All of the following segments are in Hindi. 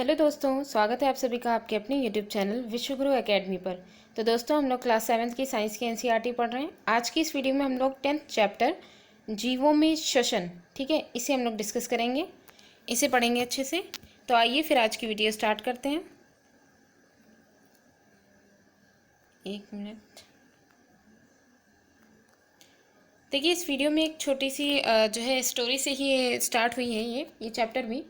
हेलो दोस्तों, स्वागत है आप सभी का आपके अपने यूट्यूब चैनल विश्वगुरु एकेडमी पर। तो दोस्तों, हम लोग क्लास 7th की साइंस की एनसीईआरटी पढ़ रहे हैं। आज की इस वीडियो में हम लोग 10th चैप्टर जीवों में श्वसन, ठीक है, इसे हम लोग डिस्कस करेंगे, इसे पढ़ेंगे अच्छे से। तो आइए फिर आज की वीडियो स्टार्ट करते हैं। एक मिनट। देखिए, इस वीडियो में एक छोटी सी जो है स्टोरी से ही ये स्टार्ट हुई है, ये चैप्टर भी,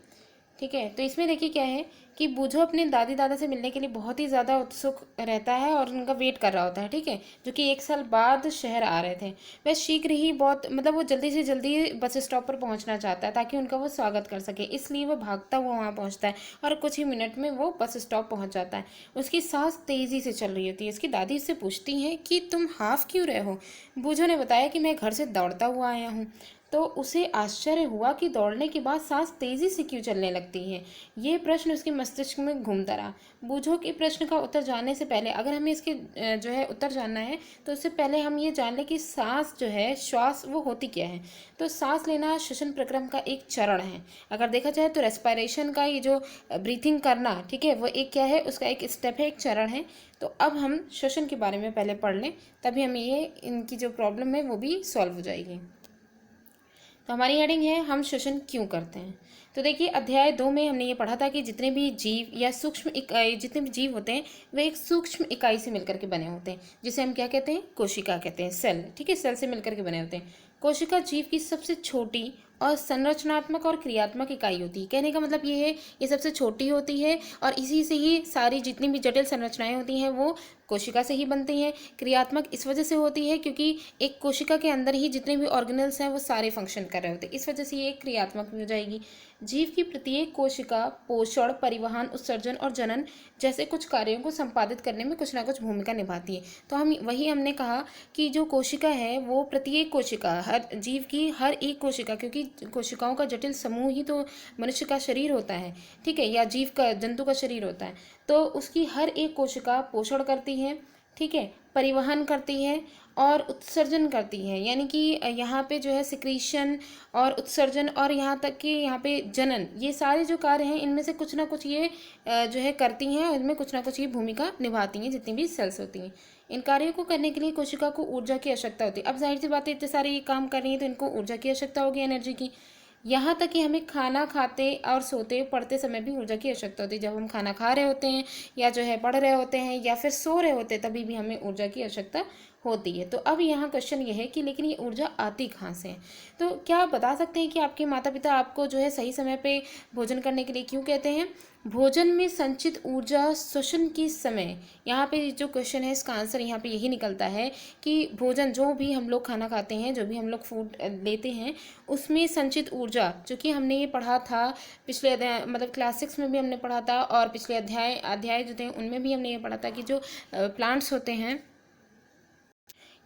ठीक है। तो इसमें देखिए क्या है कि बूझो अपने दादी दादा से मिलने के लिए बहुत ही ज़्यादा उत्सुक रहता है और उनका वेट कर रहा होता है, ठीक है, जो कि 1 साल बाद शहर आ रहे थे। वह शीघ्र ही बहुत वो जल्दी से जल्दी बस स्टॉप पर पहुंचना चाहता है ताकि उनका वो स्वागत कर सके, इसलिए वह भागता हुआ वहाँ पहुँचता है और कुछ ही मिनट में वो बस स्टॉप पहुँच जाता है। उसकी सांस तेज़ी से चल रही होती है। उसकी दादी उससे पूछती हैं कि तुम हाफ क्यों रहे हो। बूझो ने बताया कि मैं घर से दौड़ता हुआ आया हूँ। तो उसे आश्चर्य हुआ कि दौड़ने के बाद सांस तेजी से क्यों चलने लगती है। ये प्रश्न उसके मस्तिष्क में घूमता रहा। बूझो के प्रश्न का उत्तर जानने से पहले, अगर हमें इसके जो है उत्तर जानना है, तो उससे पहले हम ये जान लें कि सांस जो है, श्वास, वो होती क्या है। तो सांस लेना श्वसन प्रक्रम का एक चरण है। अगर देखा जाए तो रेस्पिरेशन का ये जो ब्रीथिंग करना, ठीक है, वो एक क्या है, उसका एक स्टेप है, एक चरण है। तो अब हम श्वसन के बारे में पहले पढ़ लें, तभी हमें ये इनकी जो प्रॉब्लम है वो भी सॉल्व हो जाएगी। तो हमारी हेडिंग है, हम श्वसन क्यों करते हैं। तो देखिए, अध्याय 2 में हमने ये पढ़ा था कि जितने भी जीव या सूक्ष्म इकाई, जितने भी जीव होते हैं वे एक सूक्ष्म इकाई से मिलकर के बने होते हैं, जिसे हम क्या कहते हैं, कोशिका कहते हैं, सेल, ठीक है, सेल से मिलकर के बने होते हैं। कोशिका जीव की सबसे छोटी और संरचनात्मक और क्रियात्मक इकाई होती है। कहने का मतलब ये है, ये सबसे छोटी होती है और इसी से ही सारी जितनी भी जटिल संरचनाएं होती हैं वो कोशिका से ही बनती हैं। क्रियात्मक इस वजह से होती है क्योंकि एक कोशिका के अंदर ही जितने भी ऑर्गेनल्स हैं वो सारे फंक्शन कर रहे होते हैं, इस वजह से ये एक क्रियात्मक भी हो जाएगी। जीव की प्रत्येक कोशिका पोषण, परिवहन, उत्सर्जन और जनन जैसे कुछ कार्यों को संपादित करने में कुछ ना कुछ भूमिका निभाती है। तो हमने कहा कि जो कोशिका है वो प्रत्येक कोशिका, हर जीव की हर एक कोशिका, क्योंकि कोशिकाओं का जटिल समूह ही तो मनुष्य का शरीर होता है, ठीक है, या जीव का, जंतु का शरीर होता है। तो उसकी हर एक कोशिका पोषण करती है, ठीक है, परिवहन करती है और उत्सर्जन करती है। यानी कि यहाँ पे जो है सिक्रीशन और उत्सर्जन और यहाँ तक कि यहाँ पे जनन, ये सारे जो कार्य हैं इनमें से कुछ ना कुछ ये जो है करती हैं और इनमें कुछ ना कुछ ये भूमिका निभाती हैं, जितनी भी सेल्स होती हैं। इन कार्यों को करने के लिए कोशिका को ऊर्जा की आवश्यकता होती है। अब जाहिर सी बात है, इतने सारे ये काम कर रही हैं तो इनको ऊर्जा की आवश्यकता होगी, एनर्जी की। यहाँ तक कि हमें खाना खाते और सोते पढ़ते समय भी ऊर्जा की आवश्यकता होती है। जब हम खाना खा रहे होते हैं या जो है पढ़ रहे होते हैं या फिर सो रहे होते हैं, तभी भी हमें ऊर्जा की आवश्यकता होती है। तो अब यहाँ क्वेश्चन ये है कि लेकिन ये ऊर्जा आती कहाँ से है। तो क्या आप बता सकते हैं कि आपके माता पिता आपको जो है सही समय पे भोजन करने के लिए क्यों कहते हैं। भोजन में संचित ऊर्जा श्वसन के समय, यहाँ पे जो क्वेश्चन है इसका आंसर यहाँ पे यही निकलता है कि भोजन, जो भी हम लोग खाना खाते हैं, जो भी हम लोग फूड लेते हैं, उसमें संचित ऊर्जा, जो कि हमने ये पढ़ा था पिछले अध्याय, मतलब क्लास 6 में भी हमने पढ़ा था और पिछले अध्याय जो थे उनमें भी हमने ये पढ़ा था कि जो प्लांट्स होते हैं,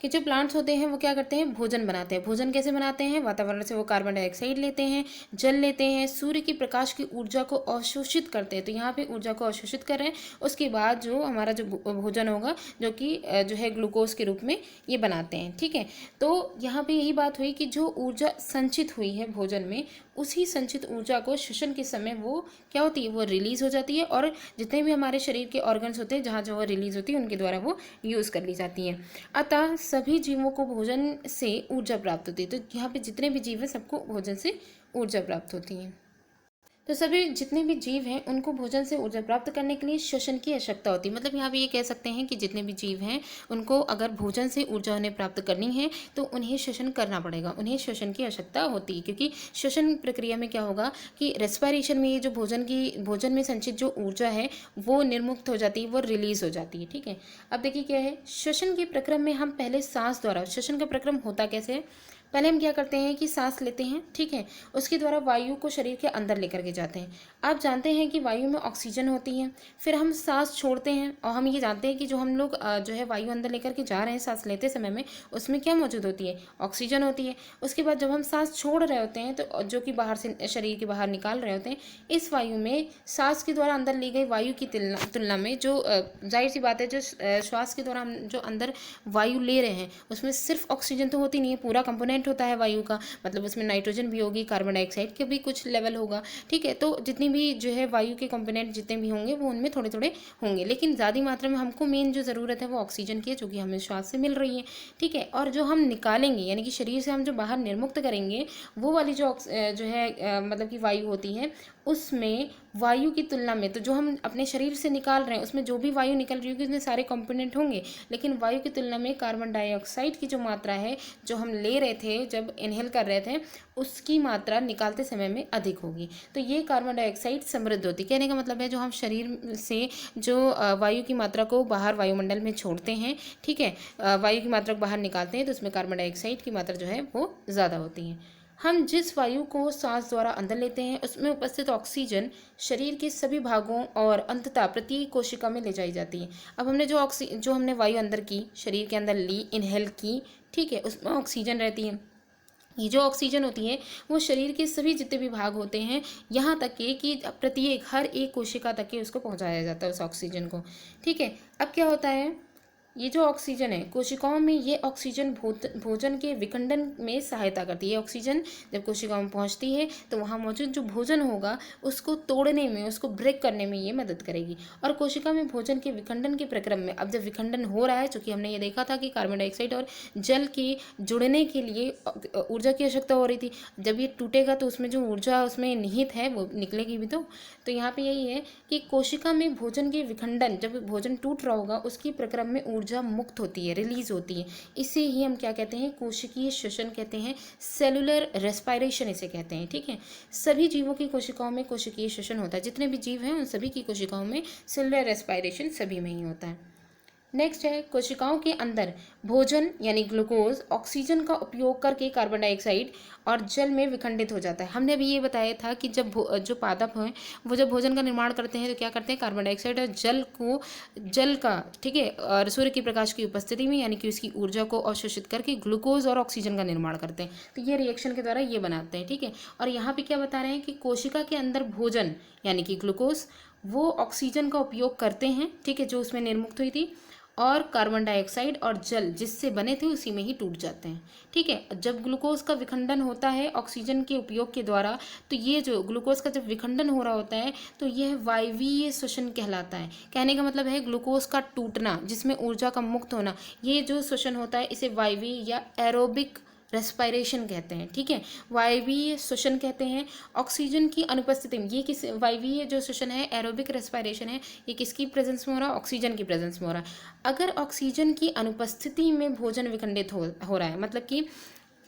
कि जो प्लांट्स होते हैं वो क्या करते हैं, भोजन बनाते हैं। भोजन कैसे बनाते हैं, वातावरण से वो कार्बन डाइऑक्साइड लेते हैं, जल लेते हैं, सूर्य की प्रकाश की ऊर्जा को अवशोषित करते हैं। तो यहाँ पे ऊर्जा को अवशोषित कर रहे हैं, उसके बाद जो हमारा जो भोजन होगा, जो कि जो है ग्लूकोज के रूप में ये बनाते हैं, ठीक है। तो यहाँ पे यही बात हुई कि जो ऊर्जा संचित हुई है भोजन में, उसी संचित ऊर्जा को श्वसन के समय वो क्या होती है, वो रिलीज हो जाती है और जितने भी हमारे शरीर के ऑर्गन्स होते हैं जहाँ जो वो रिलीज होती है उनके द्वारा वो यूज़ कर ली जाती है। अतः सभी जीवों को भोजन से ऊर्जा प्राप्त होती है। तो यहाँ पे जितने भी जीव हैं सबको भोजन से ऊर्जा प्राप्त होती है। तो सभी जितने भी जीव हैं उनको भोजन से ऊर्जा प्राप्त करने के लिए श्वसन की आवश्यकता होती है। मतलब यहाँ पे ये कह सकते हैं कि जितने भी जीव हैं उनको अगर भोजन से ऊर्जा उन्हें प्राप्त करनी है तो उन्हें श्वसन करना पड़ेगा, उन्हें श्वसन की आवश्यकता होती है। क्योंकि श्वसन प्रक्रिया में क्या होगा कि रेस्पिरेशन में ये जो भोजन में संचित जो ऊर्जा है वो निर्मुक्त हो जाती है, वो रिलीज हो जाती है, ठीक है। अब देखिए क्या है, श्वसन के प्रक्रम में हम पहले सांस द्वारा, श्वसन का प्रक्रम होता कैसे है, पहले हम क्या करते हैं कि सांस लेते हैं, ठीक है, उसके द्वारा वायु को शरीर के अंदर लेकर के जाते हैं। आप जानते हैं कि वायु में ऑक्सीजन होती है, फिर हम सांस छोड़ते हैं और हम ये जानते हैं कि जो हम लोग जो है वायु अंदर लेकर के जा रहे हैं सांस लेते समय में, उसमें क्या मौजूद होती है, ऑक्सीजन होती है। उसके बाद जब हम सांस छोड़ रहे होते हैं तो जो कि बाहर से शरीर के बाहर निकाल रहे होते हैं, इस वायु में सांस के द्वारा अंदर ली गई वायु की तुलना में जो जाहिर सी बात है, जो श्वास के द्वारा हम जो अंदर वायु ले रहे हैं उसमें सिर्फ ऑक्सीजन तो होती नहीं है, पूरा कंपोनेंट कंपोनेंट होता है वायु का, मतलब उसमें नाइट्रोजन भी होगी, कार्बन डाइऑक्साइड का भी कुछ लेवल होगा, ठीक है। तो जितनी भी जो है वायु के कंपोनेंट जितने भी होंगे वो उनमें थोड़े थोड़े होंगे, लेकिन ज़्यादा मात्रा में हमको मेन जो ज़रूरत है वो ऑक्सीजन की है, जो कि हमें श्वास से मिल रही है, ठीक है। और जो हम निकालेंगे यानी कि शरीर से हम जो बाहर निर्मुक्त करेंगे वो वाली जो है मतलब कि वायु होती है, उसमें वायु की तुलना में तो जो हम अपने शरीर से निकाल रहे हैं उसमें जो भी वायु निकल रही होगी उसमें सारे कंपोनेंट होंगे, लेकिन वायु की तुलना में कार्बन डाइऑक्साइड की जो मात्रा है जो हम ले रहे थे जब इनहेल कर रहे थे उसकी मात्रा निकालते समय में अधिक होगी। तो ये कार्बन डाइऑक्साइड समृद्ध होती, कहने का मतलब है जो हम शरीर से जो वायु की मात्रा को बाहर वायुमंडल में छोड़ते हैं, ठीक है, वायु की मात्रा को बाहर निकालते हैं तो उसमें कार्बन डाइऑक्साइड की मात्रा जो है वो ज़्यादा होती है। हम जिस वायु को सांस द्वारा अंदर लेते हैं उसमें उपस्थित ऑक्सीजन शरीर के सभी भागों और अंततः प्रत्येक कोशिका में ले जाई जाती है। अब हमने जो हमने वायु अंदर की, शरीर के अंदर ली, इनहेल की, ठीक है, उसमें ऑक्सीजन रहती है। ये जो ऑक्सीजन होती है वो शरीर के सभी जितने भी भाग होते हैं, यहाँ तक कि प्रत्येक हर एक कोशिका तक के उसको पहुँचाया जाता है उस ऑक्सीजन को, ठीक है। अब क्या होता है, ये जो ऑक्सीजन है कोशिकाओं में, ये ऑक्सीजन भोजन के विखंडन में सहायता करती है। ऑक्सीजन जब कोशिकाओं में पहुंचती है तो वहाँ मौजूद जो भोजन होगा उसको तोड़ने में, उसको ब्रेक करने में ये मदद करेगी। और कोशिका में भोजन के विखंडन के प्रक्रम में, अब जब विखंडन हो रहा है, चूँकि हमने ये देखा था कि कार्बन डाइऑक्साइड और जल के जुड़ने के लिए ऊर्जा की आवश्यकता हो रही थी, जब ये टूटेगा तो उसमें जो ऊर्जा उसमें निहित है वो निकलेगी भी। तो यहाँ पे यही है कि कोशिका में भोजन के विखंडन, जब भोजन टूट रहा होगा उसके प्रक्रम में ऊर्जा मुक्त होती है, रिलीज होती है। इसे ही हम क्या कहते हैं, कोशिकीय श्वसन कहते हैं, सेलुलर रेस्पायरेशन इसे कहते हैं, ठीक है। सभी जीवों की कोशिकाओं में कोशिकीय श्वसन होता है, जितने भी जीव हैं उन सभी की कोशिकाओं में सेलुलर रेस्पायरेशन सभी में ही होता है। नेक्स्ट है, कोशिकाओं के अंदर भोजन यानी ग्लूकोज ऑक्सीजन का उपयोग करके कार्बन डाइऑक्साइड और जल में विखंडित हो जाता है। हमने अभी ये बताया था कि जब जो पादप हैं वो जब भोजन का निर्माण करते हैं तो क्या करते हैं, कार्बन डाइऑक्साइड और जल का, ठीक है, और सूर्य की प्रकाश की उपस्थिति में यानी कि उसकी ऊर्जा को अवशोषित करके ग्लूकोज और ऑक्सीजन का निर्माण करते हैं। तो ये रिएक्शन के द्वारा ये बनाते हैं, ठीक है। और यहाँ पे क्या बता रहे हैं कि कोशिका के अंदर भोजन यानी कि ग्लूकोज वो ऑक्सीजन का उपयोग करते हैं, ठीक है, जो उसमें निर्मुक्त हुई थी, और कार्बन डाइऑक्साइड और जल जिससे बने थे उसी में ही टूट जाते हैं, ठीक है। जब ग्लूकोज का विखंडन होता है ऑक्सीजन के उपयोग के द्वारा, तो ये जो ग्लूकोज का जब विखंडन हो रहा होता है तो यह वायवीय श्वसन कहलाता है। कहने का मतलब है ग्लूकोज का टूटना, जिसमें ऊर्जा का मुक्त होना, ये जो श्वसन होता है इसे वायवीय या एरोबिक रेस्पायरेशन कहते हैं, ठीक है, वायवीय श्वसन कहते हैं। ऑक्सीजन की अनुपस्थिति में, ये किस वायवीय जो श्वसन है, एरोबिक रेस्पायरेशन है, ये किसकी प्रेजेंस में हो रहा है, ऑक्सीजन की प्रेजेंस में हो रहा है। अगर ऑक्सीजन की अनुपस्थिति में भोजन विखंडित हो रहा है, मतलब कि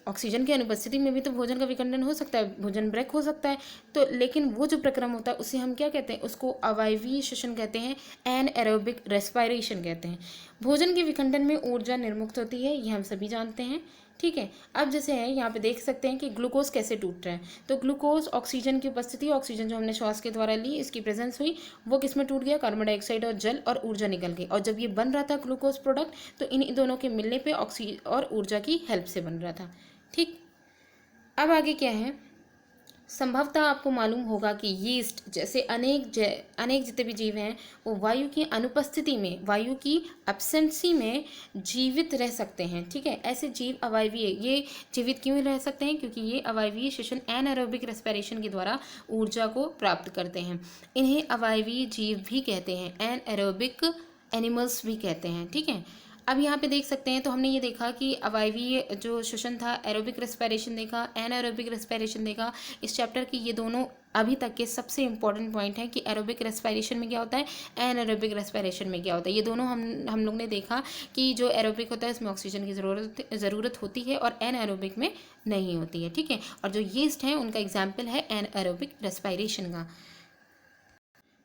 ऑक्सीजन की अनुपस्थिति में भी तो भोजन का विखंडन हो सकता है, भोजन ब्रेक हो सकता है, तो लेकिन वो जो प्रक्रम होता है उसे हम क्या कहते हैं, उसको अवायवीय श्वसन कहते हैं, एनएरोबिक रेस्पायरेशन कहते हैं। भोजन के विखंडन में ऊर्जा निर्मुक्त होती है, ये हम सभी जानते हैं, ठीक है। अब जैसे है यहाँ पे देख सकते हैं कि ग्लूकोज कैसे टूट रहा है, तो ग्लूकोज ऑक्सीजन की उपस्थिति, ऑक्सीजन जो हमने श्वास के द्वारा ली इसकी प्रेजेंस हुई, वो किस में टूट गया, कार्बन डाइऑक्साइड और जल, और ऊर्जा निकल गई। और जब ये बन रहा था ग्लूकोज प्रोडक्ट तो इन दोनों के मिलने पे ऑक्सीजन और ऊर्जा की हेल्प से बन रहा था, ठीक। अब आगे क्या है, संभवतः आपको मालूम होगा कि यीस्ट जैसे अनेक जितने भी जीव हैं वो वायु की अनुपस्थिति में, वायु की एब्सेंसी में जीवित रह सकते हैं, ठीक है। ऐसे जीव अवायवीय, ये जीवित क्यों रह सकते हैं, क्योंकि ये अवायवीय श्वसन एनएरोबिक रेस्पिरेशन के द्वारा ऊर्जा को प्राप्त करते हैं। इन्हें अवायवीय जीव भी कहते हैं, एनएरोबिक एनिमल्स भी कहते हैं, ठीक है। अब यहाँ पे देख सकते हैं, तो हमने ये देखा कि अवायवीय जो श्वसन था, एरोबिक रेस्पिरेशन देखा, एनाएरोबिक रेस्पिरेशन देखा। इस चैप्टर की ये दोनों अभी तक के सबसे इंपॉर्टेंट पॉइंट है कि एरोबिक रेस्पिरेशन में क्या होता है, एनाएरोबिक रेस्पिरेशन में क्या होता है। ये दोनों हम लोग ने देखा कि जो एरोबिक होता है उसमें ऑक्सीजन की ज़रूरत होती है और एनाएरोबिक में नहीं होती है, ठीक है। और जो यीस्ट हैं उनका एग्जाम्पल है एनाएरोबिक रेस्पिरेशन का।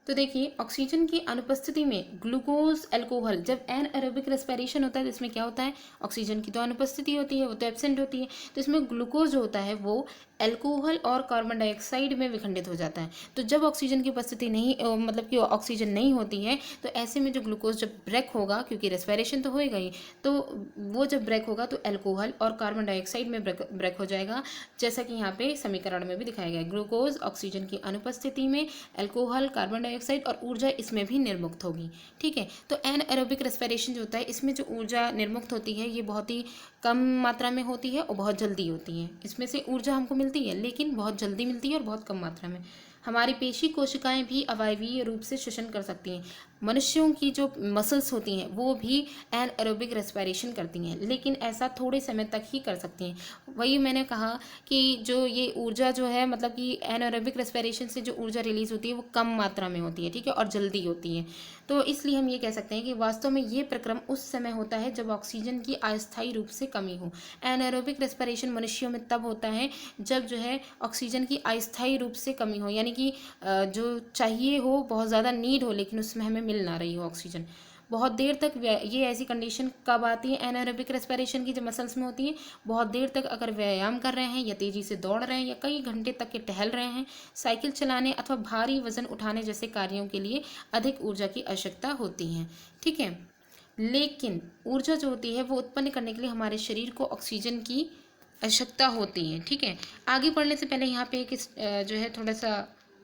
तो देखिए, ऑक्सीजन की अनुपस्थिति में ग्लूकोज अल्कोहल, जब एनएरोबिक रेस्पिरेशन होता है तो इसमें क्या होता है, ऑक्सीजन की तो अनुपस्थिति होती है, वो तो एब्सेंट होती है, तो इसमें ग्लूकोज जो होता है वो अल्कोहल और कार्बन डाइऑक्साइड में विखंडित हो जाता है। तो जब ऑक्सीजन की उपस्थिति नहीं मतलब कि ऑक्सीजन नहीं होती है, तो ऐसे में जो ग्लूकोज जब ब्रेक होगा, क्योंकि रेस्पिरेशन तो होएगा ही, तो वो जब ब्रेक होगा तो अल्कोहल और कार्बन डाइऑक्साइड में ब्रेक हो जाएगा, जैसा कि यहाँ पे समीकरण में भी दिखाया गया है। ग्लूकोज ऑक्सीजन की अनुपस्थिति में अल्कोहल, कार्बन डाइऑक्साइड और ऊर्जा इसमें भी निर्मुक्त होगी। ठीक है, तो एनाएरोबिक रेस्पिरेशन जो होता है, इसमें जो ऊर्जा निर्मुक्त होती है ये बहुत ही कम मात्रा में होती है और बहुत जल्दी होती है। इसमें से ऊर्जा हमको मिलती है, लेकिन बहुत जल्दी मिलती है और बहुत कम मात्रा में। हमारी पेशी कोशिकाएं भी अवायवीय रूप से श्वसन कर सकती हैं। मनुष्यों की जो मसल्स होती हैं वो भी एनाएरोबिक रेस्पिरेशन करती हैं, लेकिन ऐसा थोड़े समय तक ही कर सकती हैं। वही मैंने कहा कि जो ये ऊर्जा जो है, मतलब कि एनाएरोबिक रेस्पिरेशन से जो ऊर्जा रिलीज होती है वो कम मात्रा में होती है, ठीक है, और जल्दी होती है। तो इसलिए हम ये कह सकते हैं कि वास्तव में ये प्रक्रम उस समय होता है जब ऑक्सीजन की अस्थायी रूप से कमी हो। एनाएरोबिक रेस्पिरेशन मनुष्यों में तब होता है जब जो है ऑक्सीजन की अस्थायी रूप से कमी हो, यानी कि जो चाहिए हो, बहुत ज़्यादा नीड हो, लेकिन उसमें हमें मिल ना रही हो ऑक्सीजन बहुत देर तक। ये ऐसी कंडीशन कब आती है एनाएरोबिक रेस्पिरेशन की, जब मसल्स में होती है। बहुत देर तक अगर व्यायाम कर रहे हैं या तेज़ी से दौड़ रहे हैं या कई घंटे तक के टहल रहे हैं, साइकिल चलाने अथवा भारी वजन उठाने जैसे कार्यों के लिए अधिक ऊर्जा की आवश्यकता होती है। ठीक है, लेकिन ऊर्जा जो होती है वो उत्पन्न करने के लिए हमारे शरीर को ऑक्सीजन की आवश्यकता होती है। ठीक है, आगे बढ़ने से पहले यहाँ पे एक जो है थोड़ा सा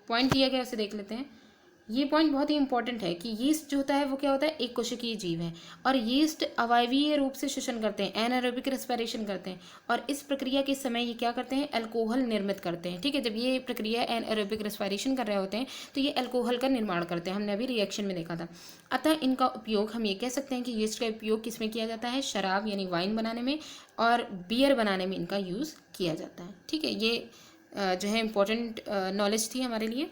पॉइंट दिया गया, उसे देख लेते हैं। ये पॉइंट बहुत ही इंपॉर्टेंट है कि यीस्ट जो होता है वो क्या होता है, एक कोशिकीय जीव है, और यीस्ट अवायवीय रूप से श्वसन करते हैं, एनाएरोबिक रेस्पिरेशन करते हैं, और इस प्रक्रिया के समय ये क्या करते हैं, अल्कोहल निर्मित करते हैं। ठीक है, जब ये प्रक्रिया एनाएरोबिक रेस्पिरेशन कर रहे होते हैं तो ये अल्कोहल का निर्माण करते हैं, हमने अभी रिएक्शन में देखा था। अतः इनका उपयोग, हम ये कह सकते हैं कि यीस्ट का उपयोग किस में किया जाता है, शराब यानी वाइन बनाने में और बियर बनाने में इनका यूज़ किया जाता है। ठीक है, ये जो है इम्पोर्टेंट नॉलेज थी हमारे लिए।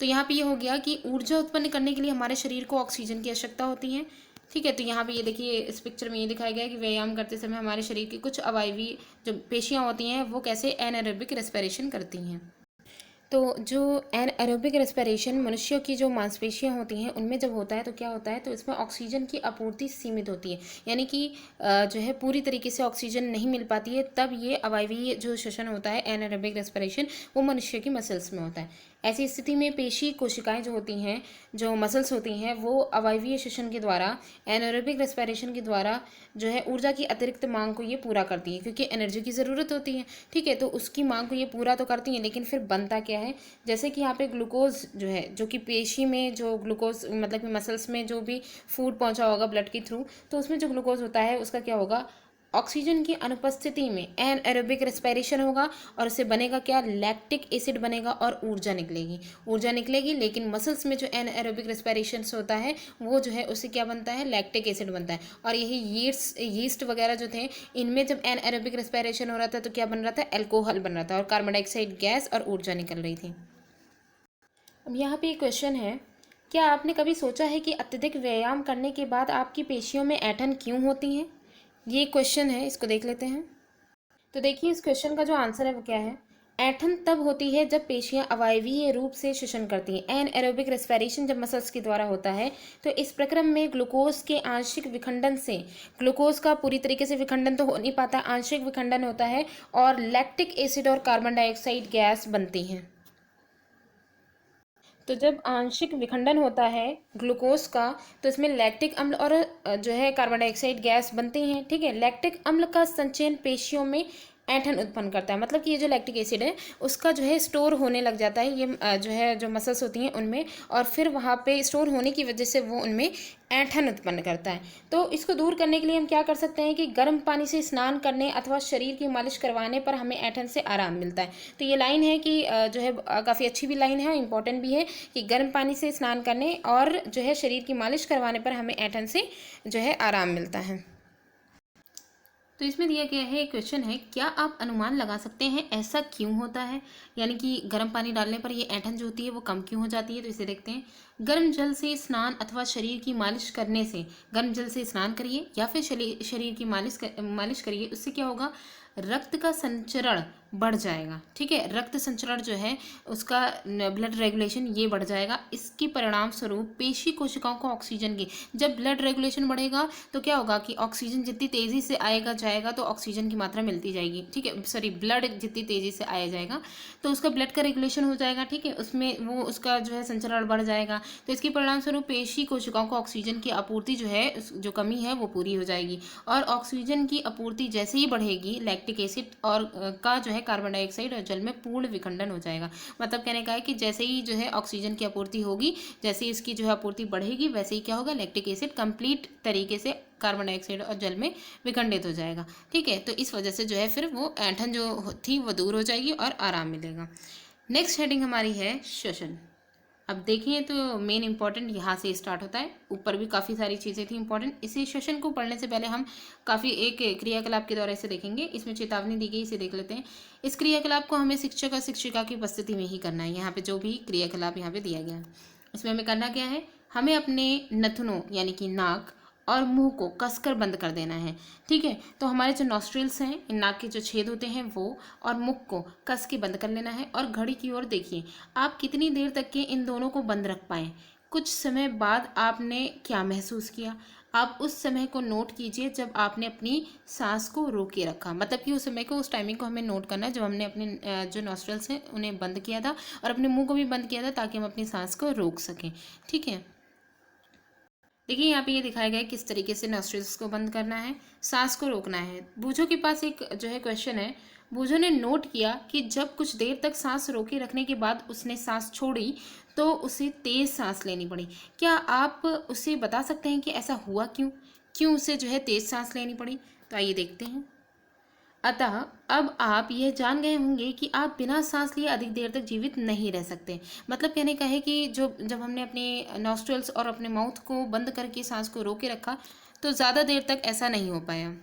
तो यहाँ पे ये हो गया कि ऊर्जा उत्पन्न करने के लिए हमारे शरीर को ऑक्सीजन की आवश्यकता होती है। ठीक है, तो यहाँ पे ये देखिए, इस पिक्चर में ये दिखाया गया है कि व्यायाम करते समय हमारे शरीर की कुछ अवायवी जो पेशियाँ होती हैं वो कैसे एनाएरोबिक रेस्पिरेशन करती हैं। तो जो एनाएरोबिक रेस्पिरेशन मनुष्यों की जो मांसपेशियां होती हैं उनमें जब होता है तो क्या होता है, तो इसमें ऑक्सीजन की आपूर्ति सीमित होती है, यानी कि जो है पूरी तरीके से ऑक्सीजन नहीं मिल पाती है। तब ये अवायवीय जो श्वसन होता है, एनाएरोबिक रेस्पिरेशन, वो मनुष्य की मसल्स में होता है। ऐसी स्थिति में पेशी कोशिकाएं जो होती हैं, जो मसल्स होती हैं, वो अवायवीय श्वसन के द्वारा, एनाएरोबिक रेस्पिरेशन के द्वारा जो है ऊर्जा की अतिरिक्त मांग को ये पूरा करती है, क्योंकि एनर्जी की ज़रूरत होती है। ठीक है, तो उसकी मांग को ये पूरा तो करती हैं, लेकिन फिर बनता क्या है, जैसे कि यहाँ पे ग्लूकोज जो है, जो कि पेशी में जो ग्लूकोज, मतलब कि मसल्स में जो भी फूड पहुँचा होगा ब्लड के थ्रू, तो उसमें जो ग्लूकोज होता है उसका क्या होगा, ऑक्सीजन की अनुपस्थिति में एनाएरोबिक रेस्पिरेशन होगा, और उससे बनेगा क्या, लैक्टिक एसिड बनेगा और ऊर्जा निकलेगी। लेकिन मसल्स में जो एनाएरोबिक रेस्पिरेशन होता है वो जो है उससे क्या बनता है, लैक्टिक एसिड बनता है। और यही यीस्ट वगैरह जो थे, इनमें जब एनाएरोबिक रेस्पिरेशन हो रहा था तो क्या बन रहा था, अल्कोहल बन रहा था और कार्बन डाइऑक्साइड गैस और ऊर्जा निकल रही थी। अब यहाँ पे एक क्वेश्चन है, क्या आपने कभी सोचा है कि अत्यधिक व्यायाम करने के बाद आपकी पेशियों में ऐंठन क्यों होती है? ये क्वेश्चन है, इसको देख लेते हैं। तो देखिए, इस क्वेश्चन का जो आंसर है वो क्या है, ऐंठन तब होती है जब पेशियां अवायवीय रूप से श्वसन करती हैं। एनाएरोबिक रेस्पिरेशन जब मसल्स के द्वारा होता है तो इस प्रक्रम में ग्लूकोज के आंशिक विखंडन से, ग्लूकोज का पूरी तरीके से विखंडन तो हो नहीं पाता, आंशिक विखंडन होता है और लैक्टिक एसिड और कार्बन डाइऑक्साइड गैस बनती हैं। तो जब आंशिक विखंडन होता है ग्लूकोज का, तो इसमें लैक्टिक अम्ल और जो है कार्बन डाइऑक्साइड गैस बनती हैं। ठीक है, लैक्टिक अम्ल का संचयन पेशियों में ऐंठन उत्पन्न करता है, मतलब कि ये जो लैक्टिक एसिड है उसका जो है स्टोर होने लग जाता है, ये जो है जो मसल्स होती हैं उनमें, और फिर वहाँ पे स्टोर होने की वजह से वो उनमें ऐंठन उत्पन्न करता है। तो इसको दूर करने के लिए हम क्या कर सकते हैं कि गर्म पानी से स्नान करने अथवा शरीर की मालिश करवाने पर हमें ऐंठन से आराम मिलता है। तो ये लाइन है कि जो है काफ़ी अच्छी भी लाइन है और इम्पॉर्टेंट भी है कि गर्म पानी से स्नान करने और जो है शरीर की मालिश करवाने पर हमें ऐंठन से जो है आराम मिलता है। तो इसमें दिया गया है, क्वेश्चन है, क्या आप अनुमान लगा सकते हैं ऐसा क्यों होता है, यानी कि गर्म पानी डालने पर ये ऐंठन जो होती है वो कम क्यों हो जाती है। तो इसे देखते हैं। गर्म जल से स्नान अथवा शरीर की मालिश करने से, गर्म जल से स्नान करिए या फिर शरीर की मालिश करिए, उससे क्या होगा, रक्त का संचरण बढ़ जाएगा। ठीक है, रक्त संचरण जो है उसका ब्लड रेगुलेशन ये बढ़ जाएगा। इसके परिणाम स्वरूप पेशी कोशिकाओं को ऑक्सीजन की, जब ब्लड रेगुलेशन बढ़ेगा तो क्या होगा कि ऑक्सीजन जितनी तेज़ी से आएगा जाएगा तो ऑक्सीजन की मात्रा मिलती जाएगी। ठीक है, सॉरी, ब्लड जितनी तेज़ी से आया जाएगा तो उसका ब्लड का रेगुलेशन हो जाएगा। ठीक है, उसमें वो उसका जो है संचरण बढ़ जाएगा। तो इसके परिणाम स्वरूप पेशी कोशिकाओं को ऑक्सीजन की आपूर्ति जो है, जो कमी है वो पूरी हो जाएगी। और ऑक्सीजन की आपूर्ति जैसे ही बढ़ेगी, लैक्टिक एसिड और का जो है कार्बन डाइऑक्साइड और जल में पूर्ण विखंडन हो जाएगा। मतलब कहने का है कि जैसे ही जो है ऑक्सीजन की आपूर्ति होगी, जैसे ही इसकी जो है आपूर्ति बढ़ेगी, वैसे ही क्या होगा, लैक्टिक एसिड कंप्लीट तरीके से कार्बन डाइऑक्साइड और जल में विखंडित हो जाएगा। ठीक है, तो इस वजह से जो है फिर वो ऐंठन जो थी वो दूर हो जाएगी और आराम मिलेगा। नेक्स्ट हेडिंग हमारी है श्वसन। अब देखिए तो मेन इंपॉर्टेंट यहाँ से स्टार्ट होता है। ऊपर भी काफ़ी सारी चीज़ें थी इंपॉर्टेंट। इसी श्वसन को पढ़ने से पहले हम काफ़ी एक क्रियाकलाप के द्वारा इसे देखेंगे। इसमें चेतावनी दी गई, इसे देख लेते हैं। इस क्रियाकलाप को हमें शिक्षक और शिक्षिका की उपस्थिति में ही करना है। यहाँ पे जो भी क्रियाकलाप यहाँ पे दिया गया है, इसमें हमें करना क्या है, हमें अपने नथुनों यानी कि नाक और मुंह को कसकर बंद कर देना है। ठीक है, तो हमारे जो नॉस्ट्रिल्स हैं, इन नाक के जो छेद होते हैं वो, और मुख को कस के बंद कर लेना है। और घड़ी की ओर देखिए, आप कितनी देर तक के इन दोनों को बंद रख पाएँ। कुछ समय बाद आपने क्या महसूस किया, आप उस समय को नोट कीजिए जब आपने अपनी सांस को रोके रखा। मतलब कि उस समय को, उस टाइमिंग को हमें नोट करना है जब हमने अपने जो नॉस्ट्रल्स हैं उन्हें बंद किया था और अपने मुंह को भी बंद किया था, ताकि हम अपनी सांस को रोक सकें। ठीक है, देखिए यहाँ पे ये दिखाया गया है किस तरीके से नॉस्ट्रिल्स को बंद करना है, सांस को रोकना है। बूझो के पास एक जो है क्वेश्चन है। बूझो ने नोट किया कि जब कुछ देर तक सांस रोके रखने के बाद उसने सांस छोड़ी तो उसे तेज सांस लेनी पड़ी। क्या आप उसे बता सकते हैं कि ऐसा हुआ क्यों, क्यों उसे जो है तेज सांस लेनी पड़ी? तो आइए देखते हैं। अतः अब आप यह जान गए होंगे कि आप बिना सांस लिए अधिक देर तक जीवित नहीं रह सकते। मतलब कहने का है कि जब हमने अपने नॉस्ट्रल्स और अपने माउथ को बंद करके सांस को रोके रखा तो ज़्यादा देर तक ऐसा नहीं हो पाया।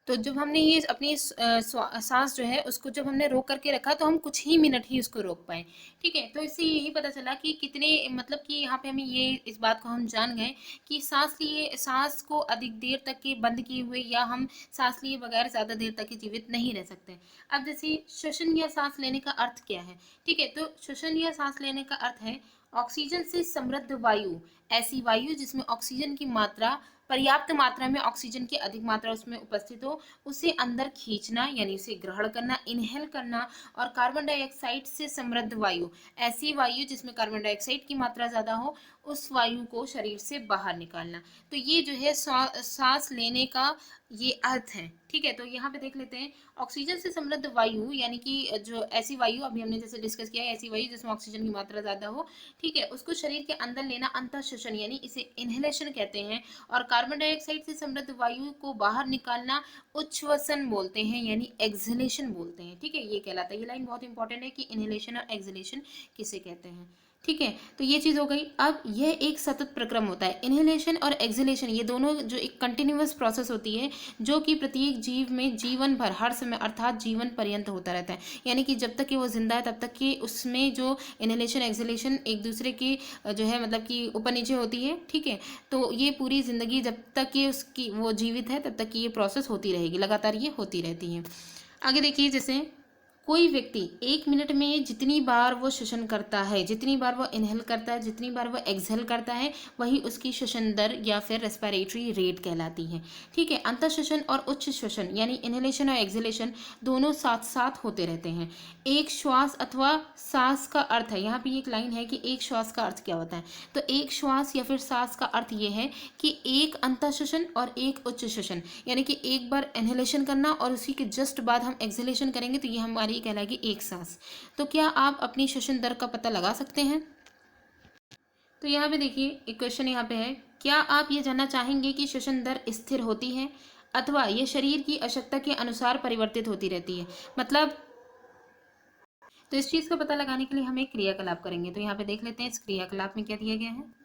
तो जब हमने ये अपनी सांस जो है उसको जब हमने रोक करके रखा तो हम कुछ ही मिनट ही उसको रोक पाए। ठीक है, तो इससे यही पता चला कि कितने, मतलब कि यहाँ पे हमें ये, इस बात को हम जान गए कि सांस को अधिक देर तक के बंद किए हुए या हम सांस लिए बगैर ज़्यादा देर तक के जीवित नहीं रह सकते। अब जैसे श्वसन या सांस लेने का अर्थ क्या है। ठीक है, तो श्वसन या सांस लेने का अर्थ है ऑक्सीजन से समृद्ध वायु, ऐसी वायु जिसमें ऑक्सीजन की मात्रा, पर्याप्त मात्रा में ऑक्सीजन की अधिक मात्रा उसमें उपस्थित हो, उसे अंदर खींचना यानी उसे ग्रहण करना, इनहेल करना। और कार्बन डाइऑक्साइड से समृद्ध वायु, ऐसी वायु जिसमें कार्बन डाइऑक्साइड की मात्रा ज़्यादा हो, उस वायु को शरीर से बाहर निकालना। तो ये जो है सांस लेने का ये अर्थ है। ठीक है, तो यहाँ पे देख लेते हैं। ऑक्सीजन से समृद्ध वायु यानी कि जो ऐसी वायु अभी हमने जैसे डिस्कस किया है, ऐसी वायु जिसमें ऑक्सीजन की मात्रा ज़्यादा हो, ठीक है, उसको शरीर के अंदर लेना अंतःश्वसन यानी इसे इनहेलेशन कहते हैं। और कार्बन डाइऑक्साइड से समृद्ध वायु को बाहर निकालना उच्छ्वसन बोलते हैं यानी एक्सहेलेशन बोलते हैं। ठीक है, ये कहलाता है। ये लाइन बहुत इंपॉर्टेंट है कि इनहेलेशन और एक्सहेलेशन किसे कहते हैं। ठीक है, तो ये चीज़ हो गई। अब यह एक सतत प्रक्रम होता है। इनहेलेशन और एक्सहेलेशन ये दोनों जो एक कंटिन्यूअस प्रोसेस होती है, जो कि प्रत्येक जीव में जीवन भर, हर समय, अर्थात जीवन पर्यंत होता रहता है। यानी कि जब तक कि वो जिंदा है तब तक कि उसमें जो इनहेलेशन एक्सहेलेशन एक दूसरे की जो है मतलब कि ऊपर नीचे होती है। ठीक है, तो ये पूरी ज़िंदगी जब तक कि उसकी वो जीवित है तब तक कि ये प्रोसेस होती रहेगी, लगातार ये होती रहती है। आगे देखिए, जैसे कोई व्यक्ति 1 मिनट में जितनी बार वो श्वसन करता है, जितनी बार वो इनहेल करता है, जितनी बार वो एक्सहेल करता है, वही उसकी श्वसन दर या फिर रेस्पिरेटरी रेट कहलाती है। ठीक है, अंतःश्वसन और उच्च श्वसन यानी इनहेलेशन और एक्सहेलेशन दोनों साथ साथ होते रहते हैं। एक श्वास अथवा सांस का अर्थ है, यहाँ पे एक लाइन है कि एक श्वास का अर्थ क्या होता है। तो एक श्वास या फिर सांस का अर्थ ये है कि एक अंतःश्वसन और एक उच्च श्वसन, यानी कि एक बार इनहेलेशन करना और उसी के जस्ट बाद हम एक्सहेलेशन करेंगे, तो ये हमारी कहलाएगी एक सांस। तो क्या आप अपनी श्वसन दर का पता लगा सकते हैं? तो यहाँ पे देखिए एक क्वेश्चन यहाँ पे है, क्या आप ये जानना चाहेंगे कि श्वसन दर स्थिर होती है अथवा ये शरीर की आवश्यकता के अनुसार परिवर्तित होती रहती है? मतलब तो इस चीज़ का पता लगाने के लिए हम एक क्रियाकलाप करेंगे। तो यहाँ पे देख लेते हैं इस क्रियाकलाप में क्या दिया गया है।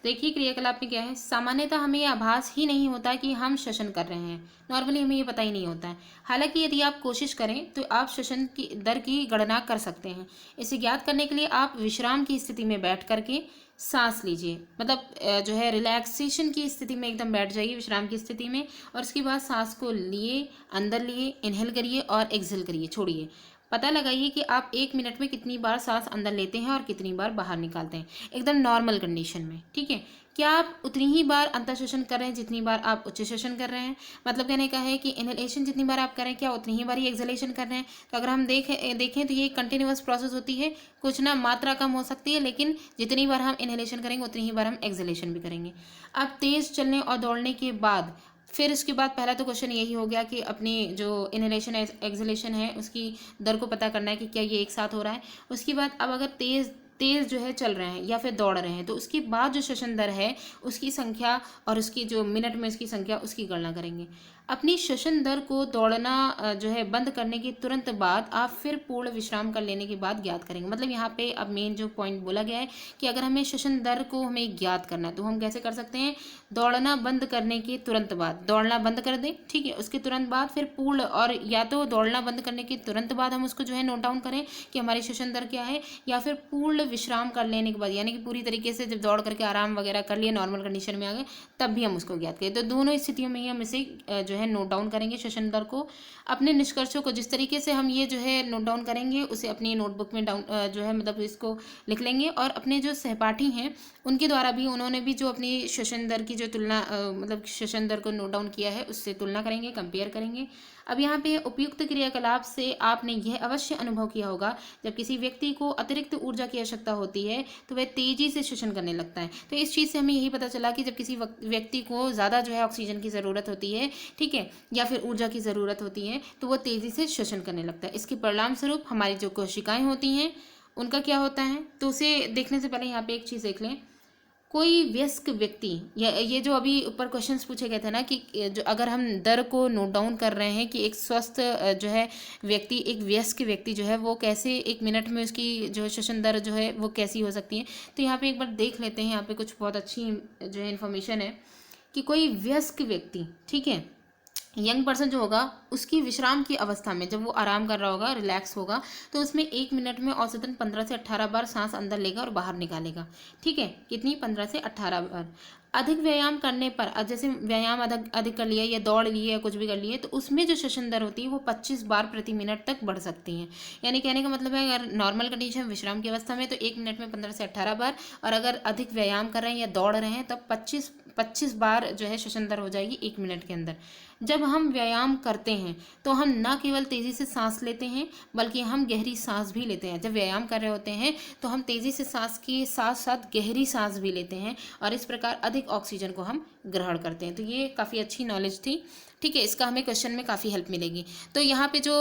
देखिए क्रियाकलाप में क्या है, सामान्यतः हमें यह आभास ही नहीं होता कि हम श्वसन कर रहे हैं। नॉर्मली हमें ये पता ही नहीं होता है। हालांकि यदि आप कोशिश करें तो आप श्वसन की दर की गणना कर सकते हैं। इसे ज्ञात करने के लिए आप विश्राम की स्थिति में बैठ करके सांस लीजिए, मतलब जो है रिलैक्सेशन की स्थिति में एकदम बैठ जाइए, विश्राम की स्थिति में। और उसके बाद सांस को लिए, अंदर लिए, इनहेल करिए और एक्सहेल करिए, छोड़िए। पता लगाइए कि आप 1 मिनट में कितनी बार सांस अंदर लेते हैं और कितनी बार बाहर निकालते हैं, एकदम नॉर्मल कंडीशन में। ठीक है, क्या आप उतनी ही बार अंतर श्वसन कर रहे हैं जितनी बार आप उच्च श्वसन कर रहे हैं? मतलब कहने का है कि इनहेलेशन जितनी बार आप करें, क्या उतनी ही बार ही एक्सहेलेशन कर रहे हैं? तो अगर हम देखें तो ये कंटिन्यूअस प्रोसेस होती है, कुछ ना मात्रा कम हो सकती है, लेकिन जितनी बार हम इनहेलेशन करेंगे उतनी ही बार हम एक्सहेलेशन भी करेंगे। अब तेज़ चलने और दौड़ने के बाद फिर इसके बाद पहला तो क्वेश्चन यही हो गया कि अपनी जो इनहेलेशन एक्सहेलेशन है उसकी दर को पता करना है कि क्या ये एक साथ हो रहा है। उसके बाद अब अगर तेज़ तेज़ जो है चल रहे हैं या फिर दौड़ रहे हैं, तो उसके बाद जो श्वसन दर है उसकी संख्या और उसकी जो मिनट में उसकी संख्या, उसकी गणना करेंगे। अपनी श्वसन दर को दौड़ना जो है बंद करने के तुरंत बाद आप फिर पूर्ण विश्राम कर लेने के बाद ज्ञात करेंगे। मतलब यहाँ पे अब मेन जो पॉइंट बोला गया है कि अगर हमें श्वसन दर को हमें ज्ञात करना है तो हम कैसे कर सकते हैं? दौड़ना बंद करने के तुरंत बाद, दौड़ना बंद कर दें, ठीक है, उसके तुरंत बाद फिर पूर्ण, और या तो दौड़ना बंद करने के तुरंत बाद हम उसको जो है नोट डाउन करें कि हमारी श्वसन दर क्या है, या फिर पूर्ण विश्राम कर लेने के बाद, यानी कि पूरी तरीके से जब दौड़ करके आराम वगैरह कर लिए, नॉर्मल कंडीशन में आ गए, तब भी हम उसको ज्ञात करें। तो दोनों स्थितियों में ही हम इसे जो है नोट डाउन करेंगे श्वसन दर को। अपने निष्कर्षों को जिस तरीके से हम ये जो है नोट डाउन करेंगे उसे अपनी नोटबुक में डाउन जो है मतलब इसको लिख लेंगे। और अपने जो सहपाठी हैं उनके द्वारा भी, उन्होंने भी जो अपनी श्वसन दर की जो तुलना मतलब श्वसन दर को नोट डाउन किया है उससे तुलना करेंगे, कंपेयर करेंगे। अब यहाँ पे उपयुक्त क्रियाकलाप से आपने यह अवश्य अनुभव किया होगा, जब किसी व्यक्ति को अतिरिक्त ऊर्जा की आवश्यकता होती है तो वह तेजी से श्वसन करने लगता है। तो इस चीज़ से हमें यही पता चला कि जब किसी व्यक्ति को ज़्यादा जो है ऑक्सीजन की ज़रूरत होती है, ठीक है, या फिर ऊर्जा की ज़रूरत होती है, तो वह तेज़ी से श्वसन करने लगता है। इसके परिणाम स्वरूप हमारी जो कोशिकाएं होती हैं उनका क्या होता है, तो उसे देखने से पहले यहाँ पे एक चीज़ देख लें। कोई वयस्क व्यक्ति, या ये जो अभी ऊपर क्वेश्चंस पूछे गए थे ना कि जो अगर हम दर को नोट डाउन कर रहे हैं कि एक स्वस्थ जो है व्यक्ति, एक वयस्क व्यक्ति जो है वो कैसे 1 मिनट में उसकी जो श्वसन दर जो है वो कैसी हो सकती है, तो यहाँ पे एक बार देख लेते हैं। यहाँ पे कुछ बहुत अच्छी जो है इन्फॉर्मेशन है कि कोई वयस्क व्यक्ति, ठीक है, यंग पर्सन जो होगा, उसकी विश्राम की अवस्था में जब वो आराम कर रहा होगा, रिलैक्स होगा, तो उसमें 1 मिनट में औसतन 15 से 18 बार सांस अंदर लेगा और बाहर निकालेगा। ठीक है, कितनी? 15 से 18 बार। अधिक व्यायाम करने पर, जैसे व्यायाम अधिक अधिक कर लिया या दौड़ लिए या कुछ भी कर लिए, तो उसमें जो श्वसन दर होती है वो 25 बार प्रति मिनट तक बढ़ सकती है। यानी कहने का मतलब है अगर नॉर्मल कंडीशन विश्राम की अवस्था में तो 1 मिनट में 15 से 18 बार, और अगर अधिक व्यायाम कर रहे हैं या दौड़ रहे हैं तब 25 बार जो है श्वसन दर हो जाएगी 1 मिनट के अंदर। जब हम व्यायाम करते हैं तो हम न केवल तेज़ी से सांस लेते हैं बल्कि हम गहरी सांस भी लेते हैं। जब व्यायाम कर रहे होते हैं तो हम तेज़ी से सांस के साथ साथ गहरी सांस भी लेते हैं और इस प्रकार अधिक ऑक्सीजन को हम ग्रहण करते हैं। तो ये काफ़ी अच्छी नॉलेज थी, ठीक है, इसका हमें क्वेश्चन में काफ़ी हेल्प मिलेगी। तो यहाँ पे जो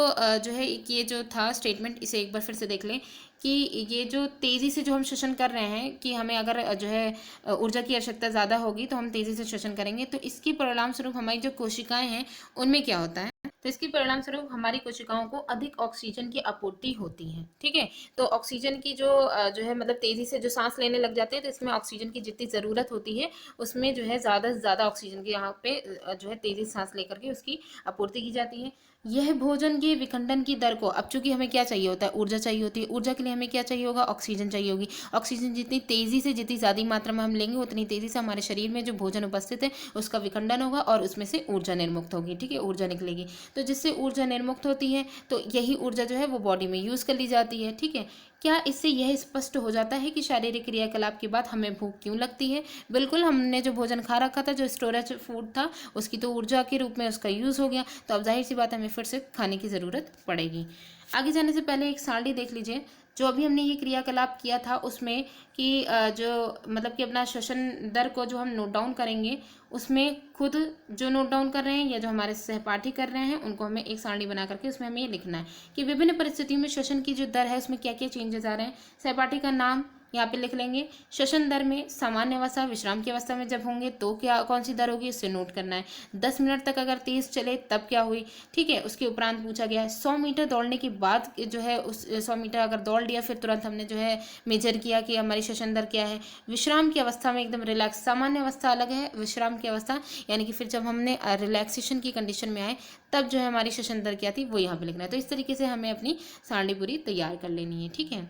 है ये जो था स्टेटमेंट, इसे एक बार फिर से देख लें कि ये जो तेज़ी से जो हम श्वसन कर रहे हैं कि हमें अगर जो है ऊर्जा की आवश्यकता ज़्यादा होगी तो हम तेज़ी से श्वसन करेंगे, तो इसके परिणाम स्वरूप हमारी जो कोशिकाएं हैं उनमें क्या होता है, तो इसके परिणाम स्वरूप हमारी कोशिकाओं को अधिक ऑक्सीजन की आपूर्ति होती है। ठीक है, तो ऑक्सीजन की जो है मतलब तेज़ी से जो सांस लेने लग जाते हैं तो इसमें ऑक्सीजन की जितनी ज़रूरत होती है उसमें जो है ज़्यादा से ज़्यादा ऑक्सीजन की यहाँ पे जो है तेज़ी से सांस लेकर के उसकी आपूर्ति की जाती है। यह भोजन के विखंडन की दर को, अब चूंकि हमें क्या चाहिए होता है, ऊर्जा चाहिए होती है, ऊर्जा के लिए हमें क्या चाहिए होगा, ऑक्सीजन चाहिए होगी। ऑक्सीजन जितनी तेज़ी से, जितनी ज़्यादा मात्रा में हम लेंगे उतनी तेज़ी से हमारे शरीर में जो भोजन उपस्थित है उसका विखंडन होगा और उसमें से ऊर्जा निर्मुक्त होगी। ठीक है, ऊर्जा निकलेगी, तो जिससे ऊर्जा निर्मुक्त होती है तो यही ऊर्जा जो है वो बॉडी में यूज़ कर ली जाती है। ठीक है, क्या इससे यह स्पष्ट हो जाता है कि शारीरिक क्रियाकलाप के बाद हमें भूख क्यों लगती है? बिल्कुल, हमने जो भोजन खा रखा था, जो स्टोरेज फूड था, उसकी तो ऊर्जा के रूप में उसका यूज़ हो गया, तो अब जाहिर सी बात हमें फिर से खाने की ज़रूरत पड़ेगी। आगे जाने से पहले एक सारणी देख लीजिए। जो अभी हमने ये क्रियाकलाप किया था उसमें कि जो मतलब कि अपना श्वसन दर को जो हम नोट डाउन करेंगे उसमें खुद जो नोट डाउन कर रहे हैं या जो हमारे सहपाठी कर रहे हैं उनको हमें एक सारणी बना करके उसमें हमें ये लिखना है कि विभिन्न परिस्थितियों में श्वसन की जो दर है उसमें क्या क्या चेंजेस आ रहे हैं। सहपाठी का नाम यहाँ पे लिख लेंगे। श्वसन दर में सामान्य अवस्था, विश्राम की अवस्था में जब होंगे तो क्या कौन सी दर होगी उससे नोट करना है। 10 मिनट तक अगर तेज चले तब क्या हुई। ठीक है, उसके उपरांत पूछा गया है 100 मीटर दौड़ने के बाद जो है उस 100 मीटर अगर दौड़ लिया फिर तुरंत हमने जो है मेजर किया कि हमारी श्वसन दर क्या है। विश्राम की अवस्था में एकदम रिलैक्स, सामान्य अवस्था अलग है, विश्राम की अवस्था यानी कि फिर जब हमने रिलैक्सेशन की कंडीशन में आए तब जो है हमारी श्वसन दर क्या थी वो यहाँ पे लिखना है। तो इस तरीके से हमें अपनी सारणी पूरी तैयार कर लेनी है। ठीक है,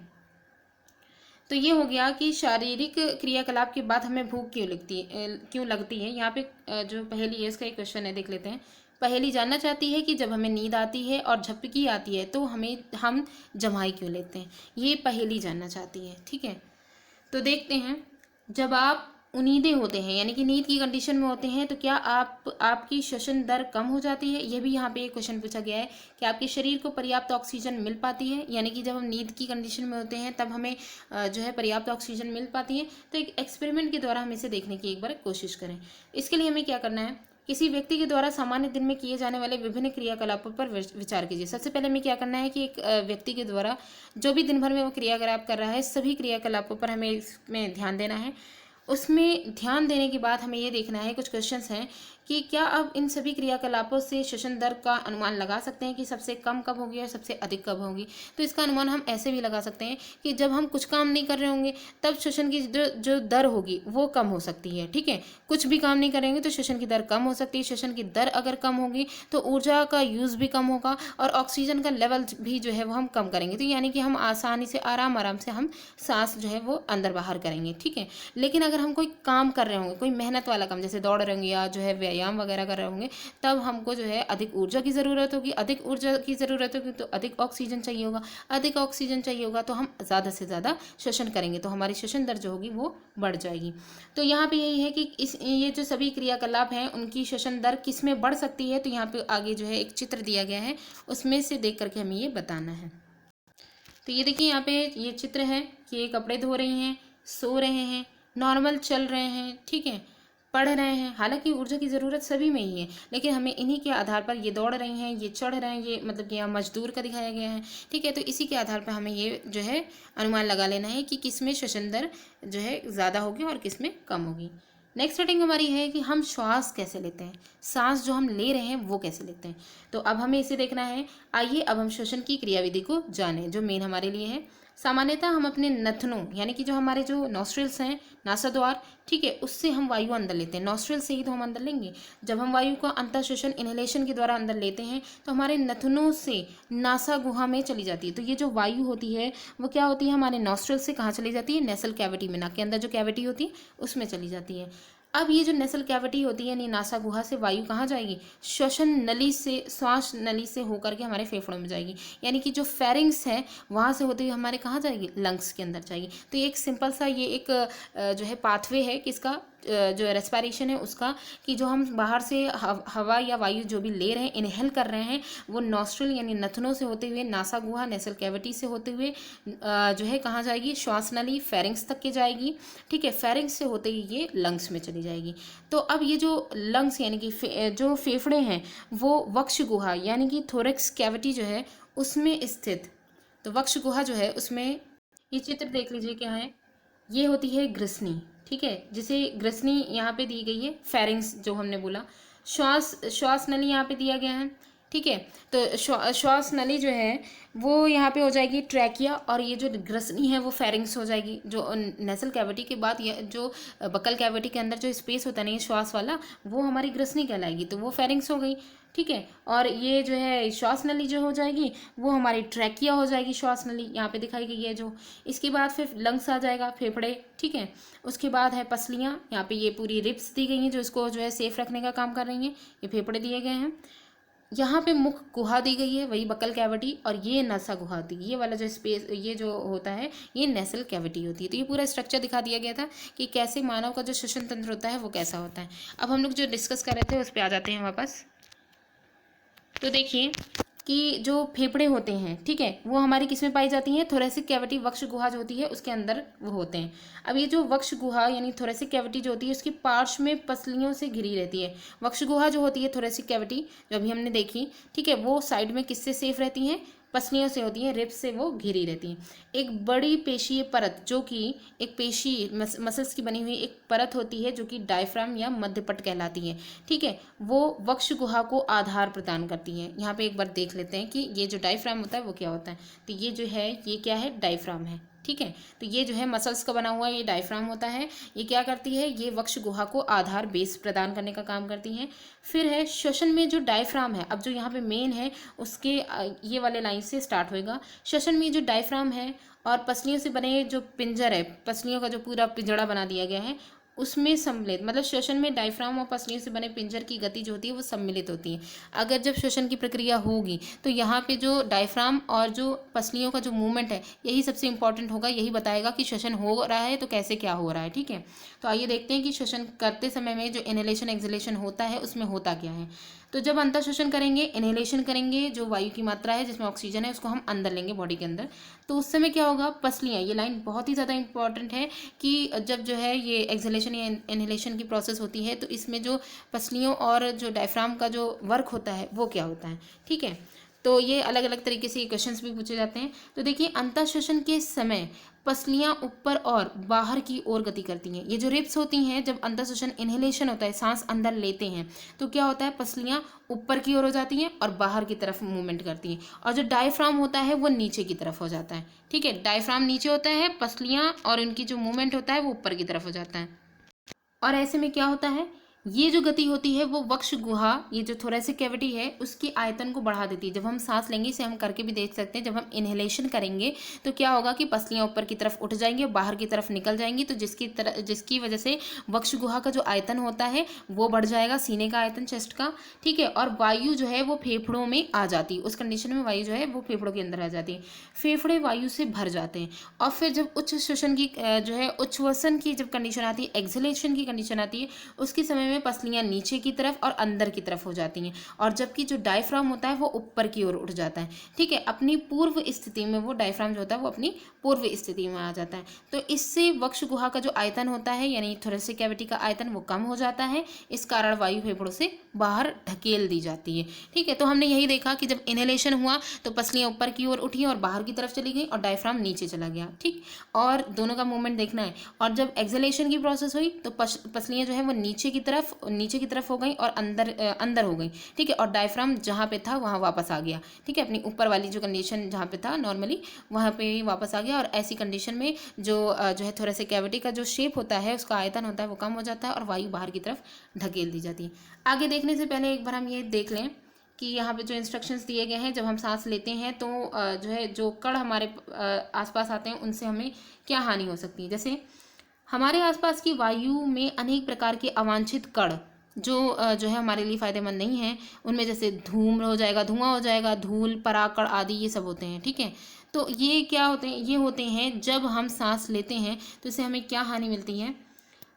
तो ये हो गया कि शारीरिक क्रियाकलाप के बाद हमें भूख क्यों लगती है। यहाँ पे जो पहेली है इसका एक क्वेश्चन है, देख लेते हैं। पहेली जानना चाहती है कि जब हमें नींद आती है और झपकी आती है तो हम जम्हाई क्यों लेते हैं, ये पहेली जानना चाहती है। ठीक है, तो देखते हैं। जब आप उनीदे होते हैं यानी कि नींद की कंडीशन में होते हैं तो क्या आपकी श्वसन दर कम हो जाती है। यह भी यहाँ पे एक क्वेश्चन पूछा गया है कि आपके शरीर को पर्याप्त ऑक्सीजन मिल पाती है। यानी कि जब हम नींद की कंडीशन में होते हैं तब हमें जो है पर्याप्त ऑक्सीजन मिल पाती है। तो एक एक्सपेरिमेंट के द्वारा हम इसे देखने की एक बार कोशिश करें। इसके लिए हमें क्या करना है, किसी व्यक्ति के द्वारा सामान्य दिन में किए जाने वाले विभिन्न क्रियाकलापों पर विचार कीजिए। सबसे पहले हमें क्या करना है कि एक व्यक्ति के द्वारा जो भी दिन भर में वो क्रियाकलाप कर रहा है सभी क्रियाकलापों पर हमें इसमें ध्यान देना है। उसमें ध्यान देने के बाद हमें ये देखना है, कुछ क्वेश्चंस हैं कि क्या आप इन सभी क्रियाकलापों से श्वसन दर का अनुमान लगा सकते हैं कि सबसे कम कब होगी और सबसे अधिक कब होगी। तो इसका अनुमान हम ऐसे भी लगा सकते हैं कि जब हम कुछ काम नहीं कर रहे होंगे तब श्वसन की जो दर होगी वो कम हो सकती है। ठीक है, कुछ भी काम नहीं करेंगे तो श्वसन की दर कम हो सकती है। श्वसन की दर अगर कम होगी तो ऊर्जा का यूज़ भी कम होगा और ऑक्सीजन का लेवल भी जो है वो हम कम करेंगे। तो यानी कि हम आसानी से आराम से हम सांस जो है वो अंदर बाहर करेंगे। ठीक है, लेकिन अगर हम कोई काम कर रहे होंगे, कोई मेहनत वाला काम जैसे दौड़ रहे होंगे या जो है व्यायाम वगैरह कर रहे होंगे, तब हमको जो है अधिक ऊर्जा की ज़रूरत होगी। अधिक ऊर्जा की ज़रूरत होगी तो अधिक ऑक्सीजन चाहिए होगा। अधिक ऑक्सीजन चाहिए होगा तो हम ज़्यादा से ज़्यादा श्वसन करेंगे, तो हमारी श्वसन दर जो होगी वो बढ़ जाएगी। तो यहाँ पे यही है कि ये जो सभी क्रियाकलाप हैं उनकी श्वसन दर किस में बढ़ सकती है। तो यहाँ पे आगे जो है एक चित्र दिया गया है, उसमें से देख करके हमें ये बताना है। तो ये देखिए यहाँ पे ये चित्र है कि ये कपड़े धो रही हैं, सो रहे हैं, नॉर्मल चल रहे हैं, ठीक है, पढ़ रहे हैं। हालांकि ऊर्जा की ज़रूरत सभी में ही है, लेकिन हमें इन्हीं के आधार पर ये दौड़ रही हैं, ये चढ़ रहे हैं, ये मतलब कि यहाँ मजदूर का दिखाया गया है। ठीक है, तो इसी के आधार पर हमें ये जो है अनुमान लगा लेना है कि किस में श्वसन दर जो है ज़्यादा होगी और किस में कम होगी। नेक्स्ट हेडिंग हमारी है कि हम श्वास कैसे लेते हैं, सांस जो हम ले रहे हैं वो कैसे लेते हैं। तो अब हमें इसे देखना है। आइए अब हम श्वसन की क्रियाविधि को जानें जो मेन हमारे लिए है। सामान्यतः हम अपने नथनों यानी कि जो हमारे जो नॉस्ट्रिल्स हैं, नासाद्वार, ठीक है, उससे हम वायु अंदर लेते हैं। नॉस्ट्रिल से ही तो हम अंदर लेंगे। जब हम वायु को अंतर श्वसन इनहेलेशन के द्वारा अंदर लेते हैं तो हमारे नथनों से नासा गुहा में चली जाती है। तो ये जो वायु होती है वो क्या होती है, हमारे नॉस्ट्रिल से कहाँ चली जाती है, नेसल कैविटी में, नाक के अंदर जो कैविटी होती है उसमें चली जाती है। अब ये जो नेसल कैविटी होती है यानी नासा गुहा से वायु कहाँ जाएगी, श्वसन नली से, श्वास नली से होकर के हमारे फेफड़ों में जाएगी। यानी कि जो फेरिंग्स है वहाँ से होते हुए हमारे कहाँ जाएगी, लंग्स के अंदर जाएगी। तो ये एक सिंपल सा ये एक जो है पाथवे है किसका, जो रेस्पिरेशन है उसका, कि जो हम बाहर से हवा या वायु जो भी ले रहे हैं, इनहेल कर रहे हैं, वो नॉस्ट्रल यानी नथनों से होते हुए नासा गुहा नेसल कैविटी से होते हुए जो है कहाँ जाएगी, श्वास नली फेरिंग्स तक के जाएगी। ठीक है, फेरिंग्स से होते ही ये लंग्स में चली जाएगी। तो अब ये जो लंग्स यानी कि जो फेफड़े हैं वो वक्ष गुहा यानी कि थोरेक्स कैविटी जो है उसमें स्थित, तो वक्ष गुहा जो है उसमें, ये चित्र देख लीजिए क्या है, ये होती है ग्रसनी। ठीक है, जिसे ग्रसनी यहाँ पे दी गई है, फेरिंग्स जो हमने बोला, श्वास नली यहाँ पे दिया गया है। ठीक है, तो श्वास नली जो है वो यहाँ पे हो जाएगी ट्रैकिया, और ये जो ग्रसनी है वो फेरिंग्स हो जाएगी। जो नेसल कैविटी के बाद ये जो बकल कैविटी के अंदर जो स्पेस होता है नहीं श्वास वाला, वो हमारी ग्रसनी कहलाएगी, तो वो फेरिंग्स हो गई। ठीक है, और ये जो है श्वास नली जो हो जाएगी वो हमारी ट्रैकिया हो जाएगी, श्वास नली यहाँ पे दिखाई गई है जो। इसके बाद फिर लंग्स आ जाएगा, फेफड़े। ठीक है, उसके बाद है पसलियाँ, यहाँ पे ये पूरी रिब्स दी गई हैं जो इसको जो है सेफ रखने का काम कर रही हैं, ये फेफड़े दिए गए हैं। यहाँ पे मुख गुहा दी गई है, वही बकल कैविटी, और ये नसा गुहा होती है, ये वाला जो स्पेस ये जो होता है ये नेसल कैविटी होती है। तो ये पूरा स्ट्रक्चर दिखा दिया गया था कि कैसे मानव का जो श्वसन तंत्र होता है वो कैसा होता है। अब हम लोग जो डिस्कस कर रहे थे उस पर आ जाते हैं वापस। तो देखिए कि जो फेफड़े होते हैं, ठीक है, वो हमारी किस में पाई जाती हैं, थोरेसिक कैविटी, वक्ष गुहा जो होती है उसके अंदर वो होते हैं। अब ये जो वक्ष गुहा यानी थोरेसिक कैविटी जो होती है उसकी पार्श्व में पसलियों से घिरी रहती है। वक्ष गुहा जो होती है थोरेसिक कैविटी जो अभी हमने देखी, ठीक है, वो साइड में किससे सेफ रहती हैं, पसलियों से होती हैं, रिब्स से वो घिरी रहती हैं। एक बड़ी पेशीय परत जो कि एक पेशी मसल्स की बनी हुई एक परत होती है जो कि डायफ्राम या मध्यपट कहलाती है। ठीक है, वो वक्ष गुहा को आधार प्रदान करती है। यहाँ पे एक बार देख लेते हैं कि ये जो डायफ्राम होता है वो क्या होता है। तो ये जो है ये क्या है, डायफ्राम है। ठीक है, तो ये जो है मसल्स का बना हुआ ये डायफ्राम होता है। ये क्या करती है, ये वक्ष गुहा को आधार बेस प्रदान करने का काम करती हैं। फिर है श्वसन में जो डायफ्राम है, अब जो यहाँ पे मेन है उसके ये वाले लाइन से स्टार्ट होएगा। श्वसन में जो डायफ्राम है और पसलियों से बने जो पिंजर है, पसलियों का जो पूरा पिंजड़ा बना दिया गया है, उसमें सम्मिलित, मतलब श्वसन में डायफ्राम और पसलियों से बने पिंजर की गति जो होती है वो सम्मिलित होती है। अगर जब श्वसन की प्रक्रिया होगी तो यहाँ पे जो डायफ्राम और जो पसलियों का जो मूवमेंट है यही सबसे इंपॉर्टेंट होगा, यही बताएगा कि श्वसन हो रहा है तो कैसे क्या हो रहा है। ठीक है, तो आइए देखते हैं कि श्वसन करते समय में जो इनहेलेशन एक्सहेलेशन होता है उसमें होता क्या है। तो जब अंतर श्वसन करेंगे, इनहेलेशन करेंगे, जो वायु की मात्रा है जिसमें ऑक्सीजन है उसको हम अंदर लेंगे बॉडी के अंदर, तो उस समय क्या होगा, पसलियाँ, ये लाइन बहुत ही ज़्यादा इंपॉर्टेंट है कि जब जो है ये एक्सहेलेशन या इनहेलेशन की प्रोसेस होती है तो इसमें जो पसलियों और जो डायफ्राम का जो वर्क होता है वो क्या होता है। ठीक है, तो ये अलग अलग तरीके से क्वेश्चंस भी पूछे जाते हैं। तो देखिए, अंतर श्वसन के समय पसलियां ऊपर और बाहर की ओर गति करती हैं। ये जो रिब्स होती हैं, जब अंतर श्वसन इनहेलेशन होता है, सांस अंदर लेते हैं, तो क्या होता है, पसलियां ऊपर की ओर हो जाती हैं और बाहर की तरफ मूवमेंट करती हैं, और जो डायफ्राम होता है वो नीचे की तरफ हो जाता है। ठीक है, डायफ्राम नीचे होता है, पसलियां और उनकी जो मूवमेंट होता है वो ऊपर की तरफ हो जाता है। और ऐसे में क्या होता है, ये जो गति होती है वो वक्ष गुहा, ये जो थोरेसिक कैविटी है उसकी आयतन को बढ़ा देती है। जब हम सांस लेंगे, इसे हम करके भी देख सकते हैं, जब हम इनहेलेशन करेंगे तो क्या होगा कि पसलियां ऊपर की तरफ उठ जाएंगी और बाहर की तरफ निकल जाएंगी, तो जिसकी वजह से वक्ष गुहा का जो आयतन होता है वो बढ़ जाएगा, सीने का आयतन, चेस्ट का। ठीक है, और वायु जो है वो फेफड़ों में आ जाती है, उस कंडीशन में वायु जो है वो फेफड़ों के अंदर आ जाती है, फेफड़े वायु से भर जाते हैं। और फिर जब उच्च श्वसन की जो है उच्छ्वसन की जब कंडीशन आती है, एक्सहेलेशन की कंडीशन आती है, उसके समय में पसलियां नीचे की तरफ और अंदर की तरफ हो जाती हैं, और जबकि जो डायफ्राम होता है वो ऊपर की ओर उठ जाता है। ठीक है, अपनी पूर्व स्थिति में, वो डायफ्राम जो होता है वो अपनी पूर्व स्थिति में आ जाता है। तो इससे वक्ष गुहा का जो आयतन होता है, यानी थोरेसिक कैविटी का आयतन, वो कम हो जाता है। इस कारण वायु फेफड़ों से बाहर ढकेल दी जाती है। ठीक है, तो हमने यही देखा कि जब इनहेलेशन हुआ तो पसलियां ऊपर की ओर उठी और बाहर की तरफ चली गई और डायफ्राम नीचे चला गया। ठीक, और दोनों का मूवमेंट देखना है। और जब एक्सहेलेशन की प्रोसेस हुई तो पसलियां जो है वो नीचे की तरफ हो गई और अंदर हो गई। ठीक है, और डायफ्राम जहाँ पे था वहाँ वापस आ गया। ठीक है, अपनी ऊपर वाली जो कंडीशन जहाँ पे था नॉर्मली, वहाँ पे ही वापस आ गया। और ऐसी कंडीशन में जो है थोरेसिक कैविटी का जो शेप होता है, उसका आयतन होता है वो कम हो जाता है और वायु बाहर की तरफ ढकेल दी जाती है। आगे देखने से पहले एक बार हम ये देख लें कि यहाँ पे जो इंस्ट्रक्शंस दिए गए हैं, जब हम सांस लेते हैं तो जो है जो कण हमारे आसपास आते हैं उनसे हमें क्या हानि हो सकती है। जैसे हमारे आसपास की वायु में अनेक प्रकार के अवांछित कण जो है हमारे लिए फ़ायदेमंद नहीं है, उनमें जैसे धूम्र हो जाएगा, धुआं हो जाएगा, धूल, परागकण आदि ये सब होते हैं। ठीक है, तो ये क्या होते हैं, ये होते हैं जब हम सांस लेते हैं तो इससे हमें क्या हानि मिलती है।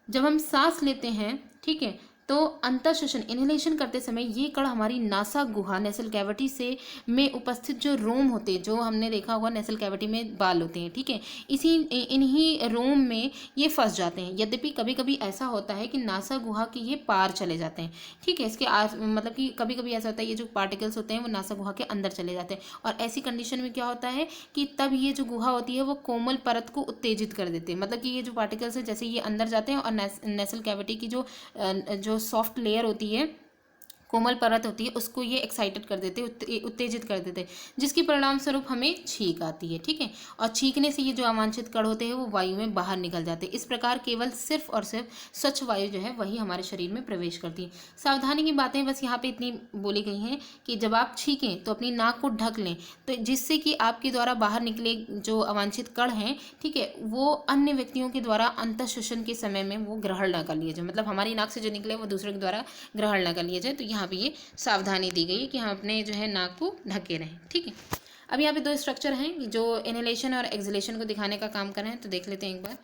जब हम सांस लेते हैं, ठीक है, तो अंतर श्वसन इनहेलेशन करते समय ये कण हमारी नासा गुहा, नेसल कैविटी से में उपस्थित जो रोम होते हैं, जो हमने देखा होगा नेसल कैविटी में बाल होते हैं, ठीक है, इन्हीं रोम में ये फंस जाते हैं। यद्यपि कभी कभी ऐसा होता है कि नासा गुहा के ये पार चले जाते हैं। ठीक है, इसके मतलब कि कभी कभी ऐसा होता है ये जो पार्टिकल्स होते हैं वो नासा गुहा के अंदर चले जाते हैं, और ऐसी कंडीशन में क्या होता है कि तब ये जो गुहा होती है वो कोमल परत को उत्तेजित कर देते हैं। मतलब कि ये जो पार्टिकल्स है जैसे ये अंदर जाते हैं और नेसल कैविटी की जो सॉफ्ट लेयर होती है, कोमल परत होती है, उसको ये एक्साइटेड कर देते, उत्तेजित कर देते, जिसके परिणाम स्वरूप हमें छींक आती है। ठीक है, और छींकने से ये जो अवांछित कण होते हैं वो वायु में बाहर निकल जाते हैं। इस प्रकार केवल सिर्फ और सिर्फ स्वच्छ वायु जो है वही हमारे शरीर में प्रवेश करती है। सावधानी की बातें बस यहाँ पे इतनी बोली गई हैं कि जब आप छींकें तो अपनी नाक को ढक लें, तो जिससे कि आपके द्वारा बाहर निकले जो अवांछित कण हैं, ठीक है, वो अन्य व्यक्तियों के द्वारा अंतः श्वसन के समय में वो ग्रहण न कर लिए जाए। मतलब हमारी नाक से जो निकले वो दूसरे के द्वारा ग्रहण न कर लिए जाए। तो यहाँ पे ये सावधानी दी गई है कि हम अपने जो है नाक को ढके रहें। ठीक है, अब यहाँ पे दो स्ट्रक्चर हैं जो इनहेलेशन और एक्सहेलेशन को दिखाने का काम कर रहे हैं, तो देख लेते हैं एक बार।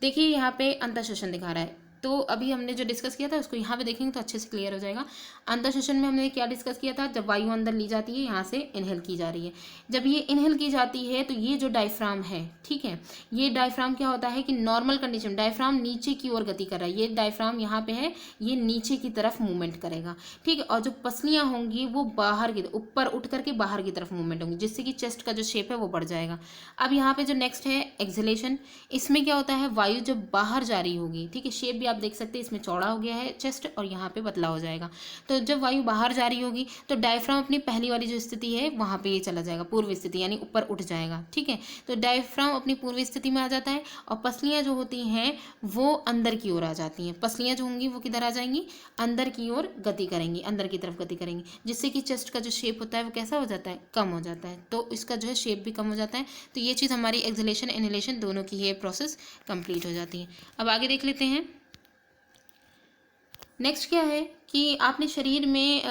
देखिए यहाँ पे अंतः श्वसन दिखा रहा है, तो अभी हमने जो डिस्कस किया था उसको यहाँ पे देखेंगे तो अच्छे से क्लियर हो जाएगा। अंतः श्वसन में हमने क्या डिस्कस किया था, जब वायु अंदर ली जाती है, यहाँ से इनहेल की जा रही है, जब ये इनहेल की जाती है तो ये जो डायफ्राम है, ठीक है, ये डायफ्राम क्या होता है कि नॉर्मल कंडीशन डायफ्राम नीचे की ओर गति कर रहा है, ये डायफ्राम यहाँ पे है, ये नीचे की तरफ मूवमेंट करेगा। ठीक है, और जो पसलियाँ होंगी वो बाहर की ऊपर उठ करके बाहर की तरफ मूवमेंट होंगी, जिससे कि चेस्ट का जो शेप है वो बढ़ जाएगा। अब यहाँ पे जो नेक्स्ट है एक्सहेलेशन, इसमें क्या होता है, वायु जब बाहर जा रही होगी, ठीक है, शेप भी आप देख सकते हैं इसमें चौड़ा हो गया है चेस्ट और यहाँ पे पतला हो जाएगा। तो जब वायु बाहर जा रही होगी तो डायफ्राम अपनी पहली वाली जो स्थिति है वहाँ पे ये चला जाएगा, पूर्व स्थिति, यानी ऊपर उठ जाएगा। ठीक है, तो डायफ्राम अपनी पूर्व स्थिति में आ जाता है और पसलियाँ जो होती हैं वो अंदर की ओर आ जाती हैं। पसलियाँ जो होंगी वो किधर आ जाएंगी, अंदर की ओर गति करेंगी, अंदर की तरफ गति करेंगी, जिससे कि चेस्ट का जो शेप होता है वो कैसा हो जाता है, कम हो जाता है। तो इसका जो है शेप भी कम हो जाता है। तो ये चीज़ हमारी एक्सहेलेशन इनहेलेशन दोनों की ये प्रोसेस कंप्लीट हो जाती है। अब आगे देख लेते हैं। नेक्स्ट क्या है कि आपने शरीर में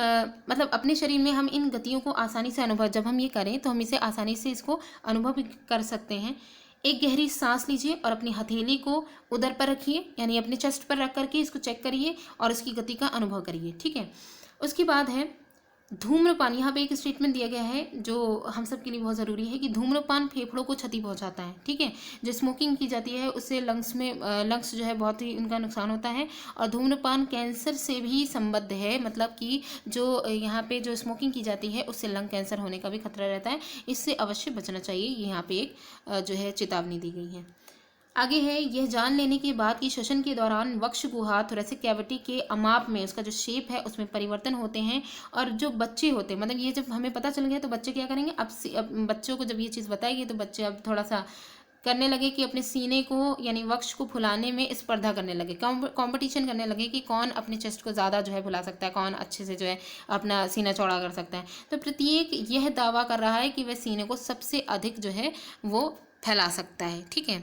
मतलब अपने शरीर में हम इन गतियों को आसानी से अनुभव, जब हम ये करें तो हम इसे आसानी से इसको अनुभव भी कर सकते हैं। एक गहरी सांस लीजिए और अपनी हथेली को उदर पर रखिए, यानी अपने चेस्ट पर रख करके इसको चेक करिए और इसकी गति का अनुभव करिए। ठीक है, उसके बाद है धूम्रपान। यहाँ पे एक स्टेटमेंट दिया गया है जो हम सब के लिए बहुत ज़रूरी है कि धूम्रपान फेफड़ों को क्षति पहुँचाता है। ठीक है, जो स्मोकिंग की जाती है उससे लंग्स जो है बहुत ही उनका नुकसान होता है। और धूम्रपान कैंसर से भी संबद्ध है, मतलब कि जो यहाँ पे जो स्मोकिंग की जाती है उससे लंग कैंसर होने का भी खतरा रहता है, इससे अवश्य बचना चाहिए। यहाँ पे एक जो है चेतावनी दी गई है। आगे है, यह जान लेने के बाद कि श्वसन के दौरान वक्ष गुहा थोरेसिक कैविटी के अमाप में उसका जो शेप है उसमें परिवर्तन होते हैं। और जो बच्चे होते हैं, मतलब ये जब हमें पता चल गया तो बच्चे क्या करेंगे, अब बच्चों को जब ये चीज़ बताएगी तो बच्चे अब थोड़ा सा करने लगे कि अपने सीने को यानी वक्ष को फुलाने में स्पर्धा करने लगे, कंपटीशन करने लगे कि कौन अपने चेस्ट को ज़्यादा जो है फुला सकता है, कौन अच्छे से जो है अपना सीना चौड़ा कर सकता है। तो प्रत्येक यह दावा कर रहा है कि वह सीने को सबसे अधिक जो है वो फैला सकता है। ठीक है,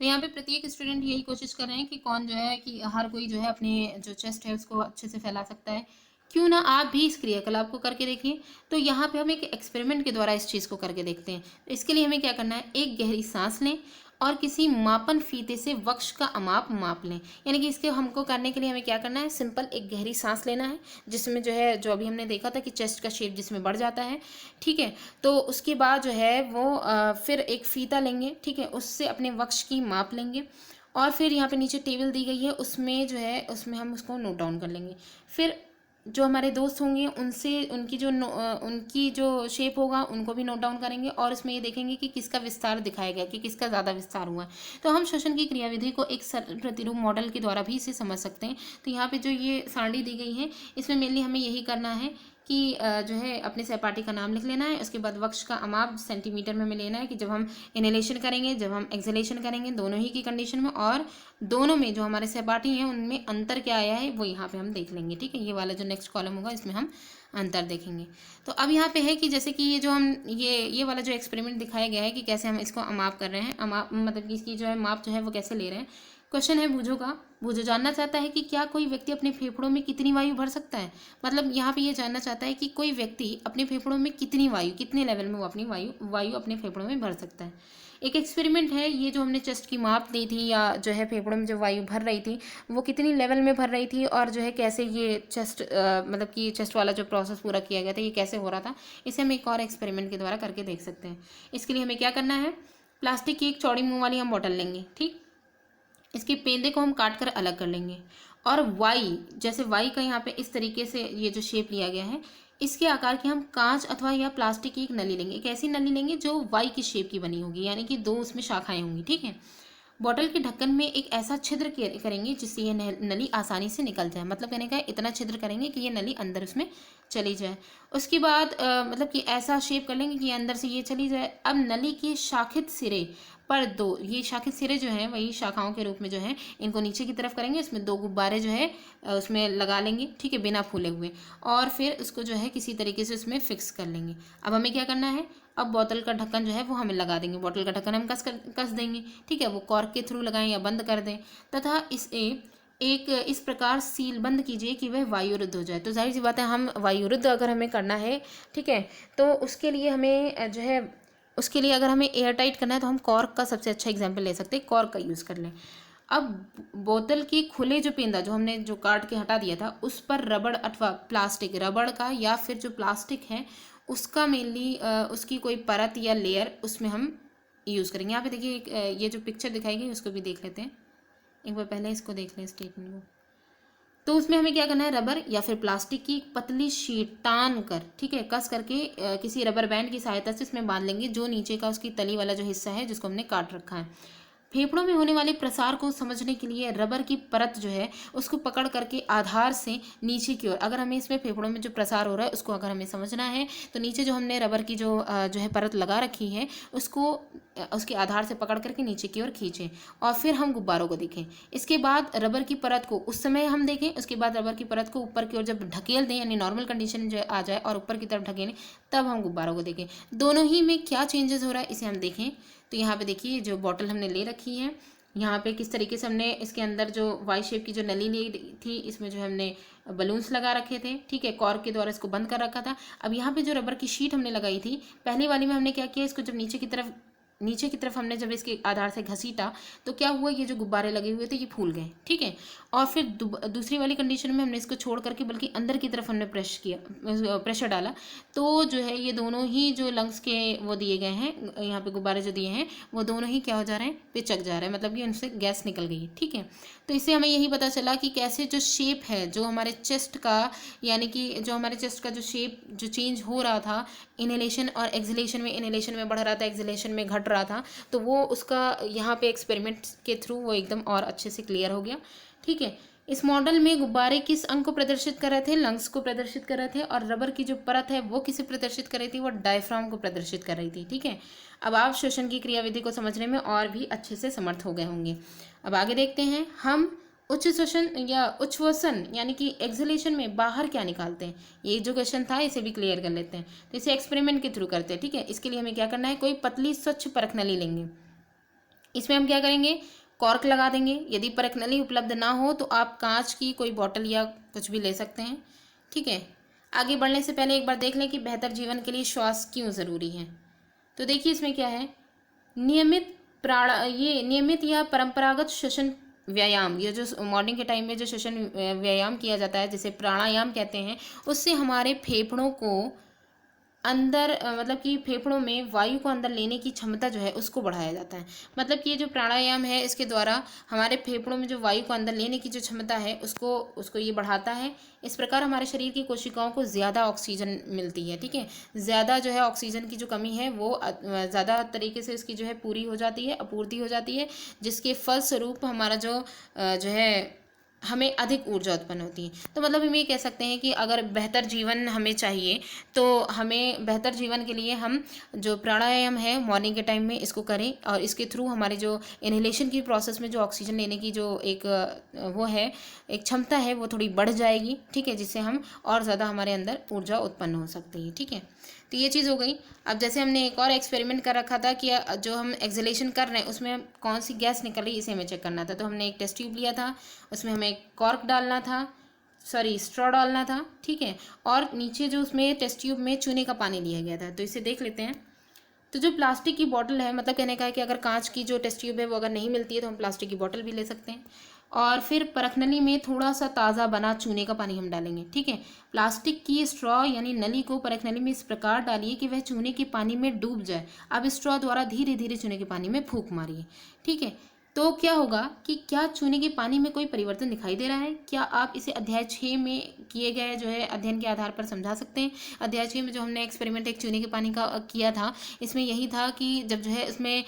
तो यहाँ पे प्रत्येक स्टूडेंट यही कोशिश कर रहे हैं कि कौन जो है कि हर कोई जो है अपने जो चेस्ट है उसको अच्छे से फैला सकता है। क्यों ना आप भी इस क्रियाकलाप को करके देखिए। तो यहाँ पे हम एक एक्सपेरिमेंट के द्वारा इस चीज़ को करके देखते हैं। तो इसके लिए हमें क्या करना है, एक गहरी सांस लें और किसी मापन फीते से वक्ष का अमाप माप लें। यानी कि इसके हमको करने के लिए हमें क्या करना है, सिंपल एक गहरी सांस लेना है जिसमें जो है जो अभी हमने देखा था कि चेस्ट का शेप जिसमें बढ़ जाता है। ठीक है, तो उसके बाद जो है वो फिर एक फीता लेंगे। ठीक है, उससे अपने वक्ष की माप लेंगे और फिर यहाँ पे नीचे टेबल दी गई है उसमें जो है उसमें हम उसको नोट डाउन कर लेंगे। फिर जो हमारे दोस्त होंगे उनसे उनकी जो शेप होगा उनको भी नोट डाउन करेंगे और इसमें ये देखेंगे कि किसका विस्तार दिखाया गया, कि किसका ज़्यादा विस्तार हुआ है। तो हम श्वसन की क्रियाविधि को एक सरल प्रतिरूप मॉडल के द्वारा भी इसे समझ सकते हैं। तो यहाँ पे जो ये सारणी दी गई है इसमें मेनली हमें यही करना है कि जो है अपने सहपाठी का नाम लिख लेना है। उसके बाद वक्ष का अमाप सेंटीमीटर में हमें लेना है कि जब हम इनहेलेशन करेंगे जब हम एक्सहेलेशन करेंगे दोनों ही की कंडीशन में, और दोनों में जो हमारे सहपाठी हैं उनमें अंतर क्या आया है वो यहाँ पे हम देख लेंगे। ठीक है, ये वाला जो नेक्स्ट कॉलम होगा इसमें हम अंतर देखेंगे। तो अब यहाँ पे है कि जैसे कि ये जो हम ये वाला जो एक्सपेरिमेंट दिखाया गया है कि कैसे हम इसको अमाप कर रहे हैं, अमाप मतलब कि इसकी जो है माप जो है वो कैसे ले रहे हैं। क्वेश्चन है बूझो का। बूझो जानना चाहता है कि क्या कोई व्यक्ति अपने फेफड़ों में कितनी वायु भर सकता है। मतलब यहाँ पे ये जानना चाहता है कि कोई व्यक्ति अपने फेफड़ों में कितनी वायु, कितने लेवल में वो अपनी वायु अपने फेफड़ों में भर सकता है। एक एक्सपेरिमेंट है, ये जो हमने चेस्ट की माप दी थी या जो है फेफड़ों में जो वायु भर रही थी वो कितनी लेवल में भर रही थी और जो है कैसे ये चेस्ट मतलब कि चेस्ट वाला जो प्रोसेस पूरा किया गया था ये कैसे हो रहा था, इसे हम एक और एक्सपेरिमेंट के द्वारा करके देख सकते हैं। इसके लिए हमें क्या करना है, प्लास्टिक की एक चौड़ी मुँह वाली हम बॉटल लेंगे। ठीक, इसके पेंदे को हम काट कर अलग कर लेंगे और वाई, जैसे वाई का यहाँ पे इस तरीके से ये जो शेप लिया गया है इसके आकार की हम कांच अथवा या प्लास्टिक की एक नली लेंगे। एक ऐसी नली लेंगे जो वाई की शेप की बनी होगी, यानी कि दो उसमें शाखाएं होंगी। ठीक है, बॉटल के ढक्कन में एक ऐसा छिद्र करेंगे जिससे ये नली आसानी से निकल जाए। मतलब कहने का इतना छिद्र करेंगे कि ये नली अंदर उसमें चली जाए। उसके बाद मतलब कि ऐसा शेप कर लेंगे कि अंदर से ये चली जाए। अब नली के शाखित सिरे पर दो, ये शाखित सिरे जो हैं वही शाखाओं के रूप में जो है इनको नीचे की तरफ करेंगे। इसमें दो गुब्बारे जो है उसमें लगा लेंगे। ठीक है, बिना फूले हुए, और फिर उसको जो है किसी तरीके से उसमें फिक्स कर लेंगे। अब हमें क्या करना है, अब बोतल का ढक्कन जो है वो हमें लगा देंगे। बोतल का ढक्कन हम कस देंगे। ठीक है, वो कॉर्क के थ्रू लगाएं या बंद कर दें तथा इसे एक इस प्रकार सील बंद कीजिए कि वह वायुरुद्ध हो जाए। तो जाहिर सी बात है हम वायुरुद्ध अगर हमें करना है, ठीक है, तो उसके लिए हमें जो है उसके लिए अगर हमें एयर टाइट करना है तो हम कॉर्क का सबसे अच्छा एग्जाम्पल ले सकते हैं, कॉर्क का यूज़ कर लें। अब बोतल के खुले जो पेंदा जो हमने जो काट के हटा दिया था उस पर रबड़ अथवा प्लास्टिक, रबड़ का या फिर जो प्लास्टिक है उसका मेनली उसकी कोई परत या लेयर उसमें हम यूज़ करेंगे। यहाँ पे देखिए ये जो पिक्चर दिखाई गई उसको भी देख लेते हैं एक बार, पहले इसको देख लें स्टेटमेंट को। तो उसमें हमें क्या करना है, रबर या फिर प्लास्टिक की पतली शीट तान कर, ठीक है, कस करके किसी रबर बैंड की सहायता से इसमें बांध लेंगे जो नीचे का उसकी तली वाला जो हिस्सा है जिसको हमने काट रखा है। फेफड़ों में होने वाले प्रसार को समझने के लिए रबर की परत जो है उसको पकड़ करके आधार से नीचे की ओर, अगर हमें इसमें फेफड़ों में जो प्रसार हो रहा है उसको अगर हमें समझना है तो नीचे जो हमने रबर की जो है परत लगा रखी है उसको उसके आधार से पकड़ करके नीचे की ओर खींचें और फिर हम गुब्बारों को देखें। इसके बाद रबर की परत को उस समय हम देखें, उसके बाद रबर की परत को ऊपर की ओर जब ढकेल दें यानी नॉर्मल कंडीशन जो आ जाए और ऊपर की तरफ ढकेलें तब हम गुब्बारों को देखें। दोनों ही में क्या चेंजेस हो रहा है इसे हम देखें। तो यहाँ पे देखिए जो बॉटल हमने ले रखी है, यहाँ पे किस तरीके से हमने इसके अंदर जो वाई शेप की जो नली ली थी इसमें जो हमने बलून्स लगा रखे थे, ठीक है, कॉर्क के द्वारा इसको बंद कर रखा था। अब यहाँ पे जो रबर की शीट हमने लगाई थी पहली वाली में हमने क्या किया, इसको जब नीचे की तरफ हमने जब इसके आधार से घसीटा तो क्या हुआ, ये जो गुब्बारे लगे हुए थे ये फूल गए, ठीक है। और फिर दूसरी वाली कंडीशन में हमने इसको छोड़ करके बल्कि अंदर की तरफ हमने प्रेशर डाला तो जो है ये दोनों ही जो लंग्स के वो दिए गए हैं, यहाँ पे गुब्बारे जो दिए हैं वो दोनों ही क्या हो जा रहे हैं, पिचक जा रहे हैं, मतलब कि उनसे गैस निकल गई है, ठीक है। तो इससे हमें यही पता चला कि कैसे जो शेप है जो हमारे चेस्ट का, यानी कि जो हमारे चेस्ट का जो शेप जो चेंज हो रहा था इनहेलेशन और एक्सहेलेशन में, इनहेलेशन में बढ़ रहा था एक्सहेलेशन में घट रहा था, तो वो उसका यहाँ पे एक्सपेरिमेंट के थ्रू वो एकदम और अच्छे से क्लियर हो गया, ठीक है। इस मॉडल में गुब्बारे किस अंग को प्रदर्शित कर रहे थे, लंग्स को प्रदर्शित कर रहे थे, और रबर की जो परत है वो किसे प्रदर्शित कर रही थी, वो डायफ्राम को प्रदर्शित कर रही थी, ठीक है। अब आप श्वसन की क्रियाविधि को समझने में और भी अच्छे से समर्थ हो गए होंगे। अब आगे देखते हैं हम उच्च श्वसन या उच्छ्वसन यानी कि एक्सहेलेशन में बाहर क्या निकालते हैं। ये जो क्वेश्चन था इसे भी क्लियर कर लेते हैं। तो इसे एक्सपेरिमेंट के थ्रू करते हैं, ठीक है। इसके लिए हमें क्या करना है, कोई पतली स्वच्छ परख नली लेंगे, इसमें हम क्या करेंगे, कॉर्क लगा देंगे। यदि परख नली उपलब्ध ना हो तो आप कांच की कोई बॉटल या कुछ भी ले सकते हैं, ठीक है। आगे बढ़ने से पहले एक बार देख लें कि बेहतर जीवन के लिए श्वास क्यों ज़रूरी है। तो देखिए इसमें क्या है, नियमित या परंपरागत श्वसन व्यायाम, ये जो मॉर्निंग के टाइम में जो श्वसन व्यायाम किया जाता है जिसे प्राणायाम कहते हैं, उससे हमारे फेफड़ों को अंदर मतलब कि फेफड़ों में वायु को अंदर लेने की क्षमता जो है उसको बढ़ाया जाता है। मतलब कि ये जो प्राणायाम है इसके द्वारा हमारे फेफड़ों में जो वायु को अंदर लेने की जो क्षमता है उसको ये बढ़ाता है। इस प्रकार हमारे शरीर की कोशिकाओं को ज़्यादा ऑक्सीजन मिलती है, ठीक है। ज़्यादा जो है ऑक्सीजन की जो कमी है वो ज़्यादा तरीके से इसकी जो है पूरी हो जाती है, आपूर्ति हो जाती है, जिसके फलस्वरूप हमारा जो है हमें अधिक ऊर्जा उत्पन्न होती है। तो मतलब हम ये कह सकते हैं कि अगर बेहतर जीवन हमें चाहिए तो हमें बेहतर जीवन के लिए हम जो प्राणायाम है मॉर्निंग के टाइम में इसको करें, और इसके थ्रू हमारे जो इनहेलेशन की प्रोसेस में जो ऑक्सीजन लेने की जो एक वो है एक क्षमता है वो थोड़ी बढ़ जाएगी, ठीक है, जिससे हम और ज़्यादा हमारे अंदर ऊर्जा उत्पन्न हो सकती है, ठीक है। तो ये चीज़ हो गई। अब जैसे हमने एक और एक्सपेरिमेंट कर रखा था कि जो हम एक्सहेलेशन कर रहे हैं उसमें कौन सी गैस निकल रही है इसे हमें चेक करना था। तो हमने एक टेस्ट ट्यूब लिया था, उसमें हमें कॉर्क डालना था, स्ट्रॉ डालना था, ठीक है, और नीचे जो उसमें टेस्ट ट्यूब में चूने का पानी लिया गया था। तो इसे देख लेते हैं। तो जो प्लास्टिक की बॉटल है, मतलब कहने का है कि अगर कांच की जो टेस्ट ट्यूब है वो अगर नहीं मिलती है तो हम प्लास्टिक की बॉटल भी ले सकते हैं। और फिर परखनली में थोड़ा सा ताज़ा बना चूने का पानी हम डालेंगे, ठीक है। प्लास्टिक की स्ट्रॉ यानी नली को परखनली में इस प्रकार डालिए कि वह चूने के पानी में डूब जाए। अब स्ट्रॉ द्वारा धीरे धीरे चूने के पानी में फूंक मारिए, ठीक है। तो क्या होगा कि क्या चूने के पानी में कोई परिवर्तन दिखाई दे रहा है? क्या आप इसे अध्याय 6 में किए गए जो है अध्ययन के आधार पर समझा सकते हैं? अध्याय 6 में जो हमने एक्सपेरिमेंट एक चूने के पानी का किया था, इसमें यही था कि जब जो है उसमें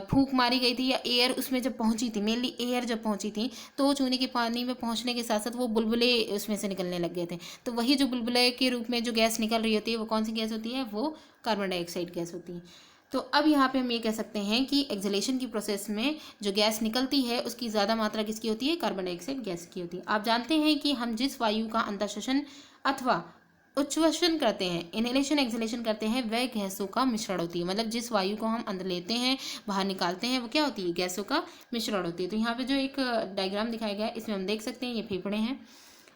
फूंक मारी गई थी या एयर उसमें जब पहुंची थी, मेनली एयर जब पहुंची थी, तो चूने के पानी में पहुंचने के साथ साथ वो बुलबुले उसमें से निकलने लग गए थे। तो वही जो बुलबुले के रूप में जो गैस निकल रही होती है वो कौन सी गैस होती है? वो कार्बन डाइऑक्साइड गैस होती है। तो अब यहाँ पे हम ये कह सकते हैं कि एक्सहेलेशन की प्रोसेस में जो गैस निकलती है उसकी ज़्यादा मात्रा किसकी होती है? कार्बन डाइऑक्साइड गैस की होती है। आप जानते हैं कि हम जिस वायु का अंतःश्वसन अथवा उच्छ्वसन करते हैं, इनहेलेशन एक्सहेलेशन करते हैं, वह गैसों का मिश्रण होती है। मतलब जिस वायु को हम अंदर लेते हैं बाहर निकालते हैं वो क्या होती है? गैसों का मिश्रण होती है। तो यहाँ पे जो एक डायग्राम दिखाया गया है इसमें हम देख सकते हैं ये फेफड़े हैं।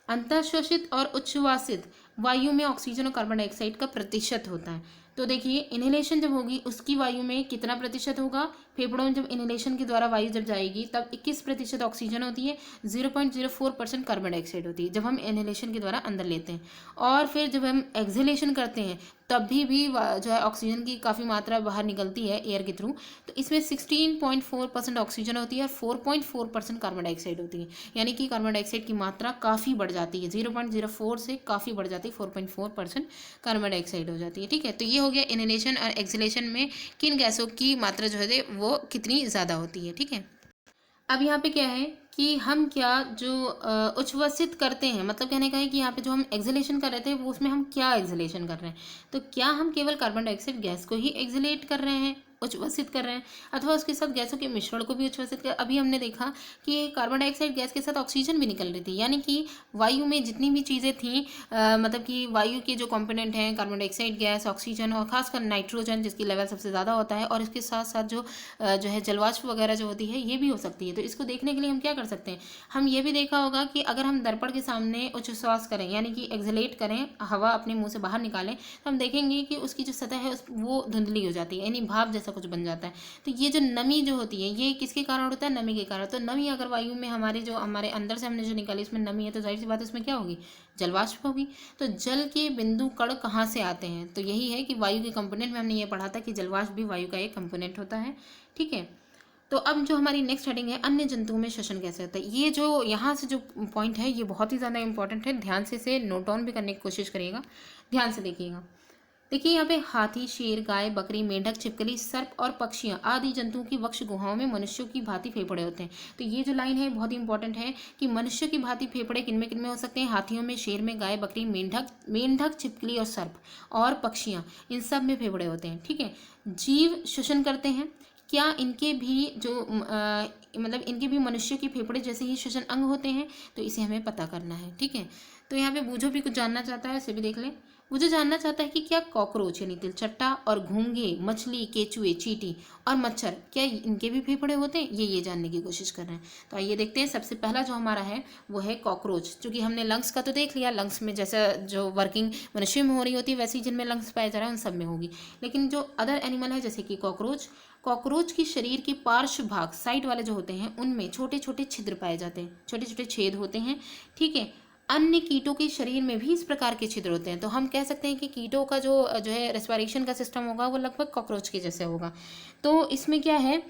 अंतःश्वसित और उच्छ्वासित वायु में ऑक्सीजन और कार्बन डाइऑक्साइड का प्रतिशत होता है। तो देखिए इनहेलेशन जब होगी उसकी वायु में कितना प्रतिशत होगा? फेफड़ों में जब इनहेलेशन के द्वारा वायु जब जाएगी तब 21% ऑक्सीजन होती है, 0.04% कार्बन डाइऑक्साइड होती है जब हम इनहेलेशन के द्वारा अंदर लेते हैं। और फिर जब हम एक्सहेलेशन करते हैं तब भी जो है ऑक्सीजन की काफ़ी मात्रा बाहर निकलती है एयर के थ्रू। तो इसमें 16.4% ऑक्सीजन होती है और 4.4% कार्बन डाइऑक्साइड होती है। यानी कि कार्बन डाइऑक्साइड की मात्रा काफ़ी बढ़ जाती है, 0.04 से काफ़ी बढ़ जाती है, 4.4% कार्बन डाइऑक्साइड हो जाती है, ठीक है। तो ये हो हो गया इनहेलेशन और एक्सहेलेशन में किन गैसों की मात्रा जो है वो कितनी ज़्यादा होती है। ठीक है, अब यहाँ पे क्या है कि हम क्या जो उच्छ्वसित करते हैं, मतलब कहने का है कि यहाँ पे जो हम एक्सहेलेशन कर रहे थे वो उसमें हम क्या एक्सहेलेशन कर रहे हैं, तो क्या हम केवल कार्बन डाइऑक्साइड गैस को ही एक्सहेलेट कर रहे हैं, उच्छ्वसित कर रहे हैं, अथवा उसके साथ गैसों के मिश्रण को भी उच्छ्वसित कर। अभी हमने देखा कि कार्बन डाइऑक्साइड गैस के साथ ऑक्सीजन भी निकल रही थी, यानी कि वायु में जितनी भी चीज़ें थी मतलब कि वायु के जो कंपोनेंट हैं कार्बन डाइऑक्साइड गैस, ऑक्सीजन और खासकर नाइट्रोजन जिसकी लेवल सबसे ज़्यादा होता है, और इसके साथ साथ जो है जलवाष्प वगैरह जो होती है ये भी हो सकती है। तो इसको देखने के लिए हम क्या कर सकते हैं, हम ये भी देखा होगा कि अगर हम दर्पण के सामने उच्च श्वास करें यानी कि एक्सहेलेट करें, हवा अपने मुंह से बाहर निकालें, तो हम देखेंगे कि उसकी जो सतह है वो धुंधली हो जाती है, यानी भाप जैसा कुछ बन जाता है। तो ये जो नमी जो होती है ये किसके कारण होता है, नमी के कारण। तो नमी अगर वायु में हमारे अंदर से हमने जो निकाली इसमें नमी है, तो जाहिर सी बात है उसमें क्या होगी, जलवाष्प होगी। तो जल के बिंदु कण कहाँ से आते हैं, तो यही है कि वायु के कंपोनेंट में हमने ये पढ़ा था कि जलवाष्प भी वायु का एक कंपोनेंट होता है। ठीक है, तो अब जो हमारी नेक्स्ट हेडिंग है, अन्य जंतुओं में श्वसन कैसे होता है। ये जो यहाँ से जो पॉइंट है ये बहुत ही ज़्यादा इंपॉर्टेंट है, ध्यान से इसे नोट डाउन भी करने की कोशिश करिएगा, ध्यान से देखिएगा। देखिए यहाँ पे हाथी, शेर, गाय, बकरी, मेंढक, छिपकली, सर्प और पक्षियाँ आदि जंतुओं की वक्ष गुहाओं में मनुष्यों की भांति फेफड़े होते हैं। तो ये जो लाइन है बहुत ही इंपॉर्टेंट है कि मनुष्य की भांति फेफड़े किन में हो सकते हैं, हाथियों में, शेर में, गाय, बकरी, मेंढक, छिपकली और सर्प और पक्षियाँ, इन सब में फेफड़े होते हैं। ठीक है, जीव श्वसन करते हैं, क्या इनके भी मतलब इनके भी मनुष्य के फेफड़े जैसे ही श्वसन अंग होते हैं, तो इसे हमें पता करना है। ठीक है, तो यहाँ पे बूझो भी कुछ जानना चाहता है, इसे भी देख लें। मुझे जानना चाहता है कि क्या कॉकरोच यानी तिलचट्टा और घोंघे, मछली, केचुए, चींटी और मच्छर, क्या इनके भी फेफड़े होते हैं, ये जानने की कोशिश कर रहे हैं। तो आइए देखते हैं। सबसे पहला जो हमारा है वो है कॉकरोच। चूँकि हमने लंग्स का तो देख लिया, लंग्स में जैसा जो वर्किंग मनुष्य में हो रही होती है वैसी जिनमें लंग्स पाए जा रहे हैं उन सब में होगी। लेकिन जो अदर एनिमल है जैसे कि कॉकरोच की शरीर के पार्श्व भाग, साइड वाले जो होते हैं उनमें छोटे छोटे छिद्र पाए जाते हैं, छोटे छोटे छेद होते हैं। ठीक है, अन्य कीटों के शरीर में भी इस प्रकार के छिद्र होते हैं। तो हम कह सकते हैं कि कीटों का जो है रेस्पिरेशन का सिस्टम होगा वो लगभग कॉकरोच के जैसे होगा। तो इसमें क्या है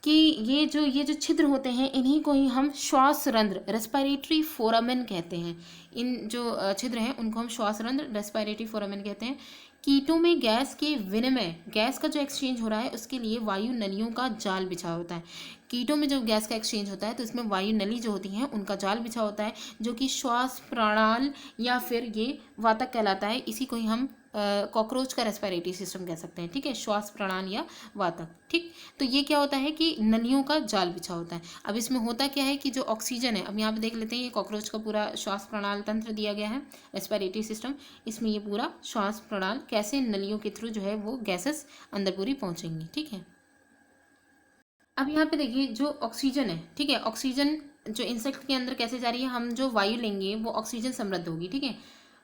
कि ये जो छिद्र होते हैं इन्हीं को ही हम श्वास रंध्र, रेस्पिरेटरी फोरामेन कहते हैं। इन जो छिद्र हैं उनको हम श्वास रंध्र, रेस्पिरेटरी फोरामेन कहते हैं। कीटों में गैस के विनिमय, गैस का जो एक्सचेंज हो रहा है उसके लिए वायु नलियों का जाल बिछा होता है। कीटों में जब गैस का एक्सचेंज होता है तो इसमें वायु नली जो होती हैं उनका जाल बिछा होता है, जो कि श्वास प्रणाल या फिर ये वातक कहलाता है। इसी को ही हम कॉकरोच का रेस्पिरेटरी सिस्टम कह सकते हैं। ठीक है, श्वास प्रणाल या वातक। ठीक, तो ये क्या होता है कि नलियों का जाल बिछा होता है। अब इसमें होता क्या है कि जो ऑक्सीजन है, अब यहाँ पे देख लेते हैं, ये कॉकरोच का पूरा श्वास प्रणाल तंत्र दिया गया है, रेस्पिरेटरी सिस्टम। इसमें ये पूरा श्वास प्रणाल कैसे नलियों के थ्रू जो है वो गैसेस अंदर पूरी पहुँचेंगी। ठीक है, अब यहाँ पे देखिए जो ऑक्सीजन है, ठीक है, ऑक्सीजन जो इंसेक्ट के अंदर कैसे जा रही है, हम जो वायु लेंगे वो ऑक्सीजन समृद्ध होगी। ठीक है,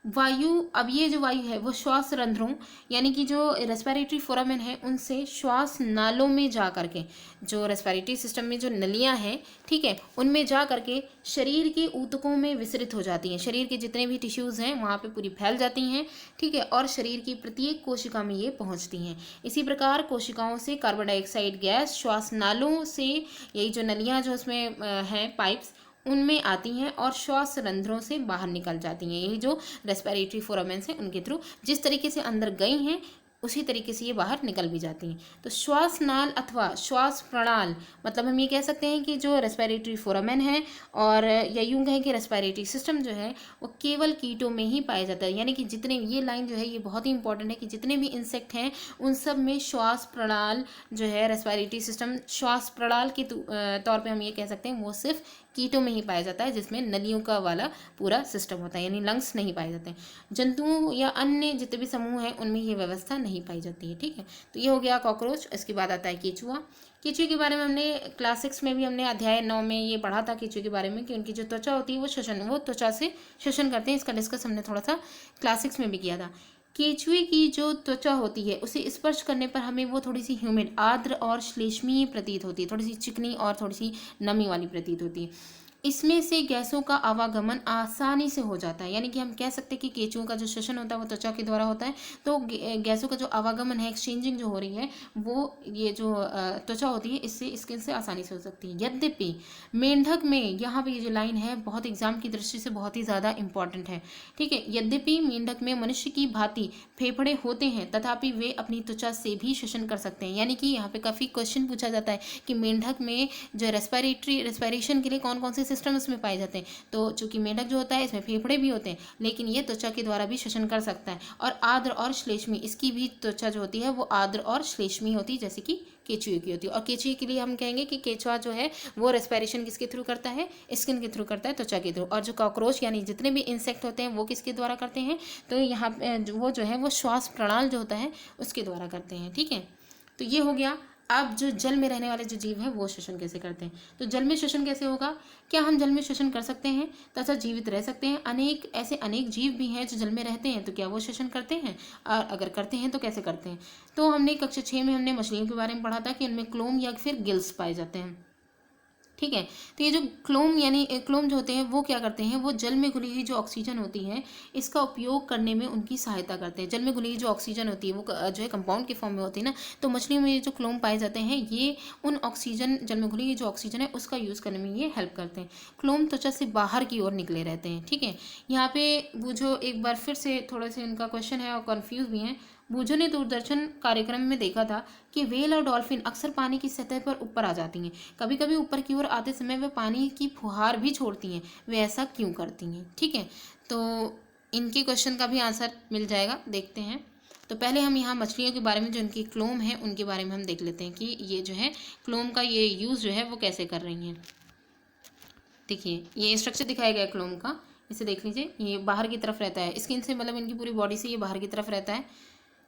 वायु, अब ये जो वायु है वो श्वास रंध्रों यानी कि जो रेस्पिरेटरी फोरामेन है उनसे श्वास नालों में जा करके, जो रेस्पिरेटरी सिस्टम में जो नलियां हैं, ठीक है, उनमें जा करके शरीर के ऊतकों में विसरित हो जाती हैं। शरीर के जितने भी टिश्यूज़ हैं वहाँ पे पूरी फैल जाती हैं। ठीक है, और शरीर की प्रत्येक कोशिका में ये पहुँचती हैं। इसी प्रकार कोशिकाओं से कार्बन डाइऑक्साइड गैस श्वास नालों से, यही जो नलियाँ जो उसमें हैं पाइप्स, उनमें आती हैं और श्वास रंध्रों से बाहर निकल जाती हैं। यही जो रेस्पिरेटरी फोरामेन्स हैं उनके थ्रू जिस तरीके से अंदर गई हैं उसी तरीके से ये बाहर निकल भी जाती हैं। तो श्वास नाल अथवा श्वास प्रणाल, मतलब हम ये कह सकते हैं कि जो रेस्पिरेटरी फोरामेन है और या यूँ कहें कि रेस्पिरेटरी सिस्टम जो है वो केवल कीटों में ही पाया जाता है। यानी कि जितने, ये लाइन जो है ये बहुत ही इंपॉर्टेंट है कि जितने भी इंसेक्ट हैं उन सब में श्वास प्रणाल जो है, रेस्पिरेटरी सिस्टम श्वास प्रणाल के तौर पर हम ये कह सकते हैं वो सिर्फ कीटों में ही पाया जाता है, जिसमें नलियों का वाला पूरा सिस्टम होता है, यानी लंग्स नहीं पाए जाते हैं। जंतुओं या अन्य जितने भी समूह हैं उनमें ये व्यवस्था नहीं पाई जाती है। ठीक है, तो ये हो गया कॉकरोच। इसके बाद आता है केचुआ। केचुए के बारे में हमने क्लास 6 में भी हमने अध्याय 9 में ये पढ़ा था केचुए के बारे में कि उनकी जो त्वचा होती है वो त्वचा से श्वसन करते हैं। इसका डिस्कस हमने थोड़ा सा क्लास 6 में भी किया था। केचुए की जो त्वचा होती है उसे स्पर्श करने पर हमें वो थोड़ी सी ह्यूमिड, आर्द्र और श्लेष्मीय प्रतीत होती है, थोड़ी सी चिकनी और थोड़ी सी नमी वाली प्रतीत होती है। इसमें से गैसों का आवागमन आसानी से हो जाता है। यानी कि हम कह सकते हैं कि केंचुओं का जो श्वसन होता है वो त्वचा के द्वारा होता है, तो गैसों का जो आवागमन है, एक्सचेंजिंग जो हो रही है, वो ये जो त्वचा होती है इससे स्किन से आसानी से हो सकती है। यद्यपि मेंढक में, यहाँ पे ये जो लाइन है बहुत एग्जाम की दृष्टि से बहुत ही ज़्यादा इंपॉर्टेंट है, ठीक है। यद्यपि मेंढक में मनुष्य की भांति फेफड़े होते हैं, तथापि वे अपनी त्वचा से भी श्वसन कर सकते हैं। यानी कि यहाँ पे काफ़ी क्वेश्चन पूछा जाता है कि मेंढक में जो रेस्पिरेशन के लिए कौन कौन से सिस्टम इसमें पाए जाते हैं। तो चूंकि मेंढक जो होता है इसमें फेफड़े भी होते हैं, लेकिन ये त्वचा के द्वारा भी श्वसन कर सकता है। और आर्द्र और श्लेष्मी, इसकी भी त्वचा जो होती है वो आर्द्र और श्लेष्मी होती है, जैसे कि केंचुए की होती है। और केंचुए के लिए हम कहेंगे कि केंचुआ जो है वो रेस्पिरेशन किसके थ्रू करता है, स्किन के थ्रू करता है, त्वचा के थ्रू। और जो कॉकरोच यानी जितने भी इंसेक्ट होते हैं वो किसके द्वारा करते हैं, तो यहाँ वो जो है वो श्वास प्रणाल जो होता है उसके द्वारा करते हैं, ठीक है। तो ये हो गया। अब जो जल में रहने वाले जो जीव हैं वो श्वसन कैसे करते हैं। तो जल में श्वसन कैसे होगा, क्या हम जल में श्वसन कर सकते हैं तथा जीवित रह सकते हैं। अनेक जीव भी हैं जो जल में रहते हैं, तो क्या वो श्वसन करते हैं, और अगर करते हैं तो कैसे करते हैं। तो हमने कक्षा 6 में हमने मछलियों के बारे में पढ़ा था कि उनमें क्लोम या फिर गिल्स पाए जाते हैं, ठीक है। तो ये जो क्लोम जो होते हैं वो क्या करते हैं, वो जल में घुली हुई जो ऑक्सीजन होती है इसका उपयोग करने में उनकी सहायता करते हैं। जल में घुली हुई जो ऑक्सीजन होती है वो जो है कंपाउंड के फॉर्म में होती है ना, तो मछलियों में ये जो क्लोम पाए जाते हैं ये उन ऑक्सीजन, जल में घुली हुई जो ऑक्सीजन है उसका यूज़ करने में ये हेल्प करते हैं। क्लोम त्वचा से बाहर की ओर निकले रहते हैं, ठीक है। यहाँ पे बूझो एक बार फिर से थोड़ा से इनका क्वेश्चन है और कन्फ्यूज भी हैं। बूझो ने दूरदर्शन कार्यक्रम में देखा था कि व्हेल और डॉल्फिन अक्सर पानी की सतह पर ऊपर आ जाती हैं। कभी कभी ऊपर की ओर आते समय वे पानी की फुहार भी छोड़ती हैं। वे ऐसा क्यों करती हैं, ठीक है। तो इनके क्वेश्चन का भी आंसर मिल जाएगा, देखते हैं। तो पहले हम यहाँ मछलियों के बारे में जो इनकी क्लोम है उनके बारे में हम देख लेते हैं कि ये जो है क्लोम का ये यूज़ जो है वो कैसे कर रही हैं। देखिए ये स्ट्रक्चर दिखाया गया है क्लोम का, इसे देख लीजिए। ये बाहर की तरफ रहता है, स्किन से मतलब इनकी पूरी बॉडी से ये बाहर की तरफ रहता है,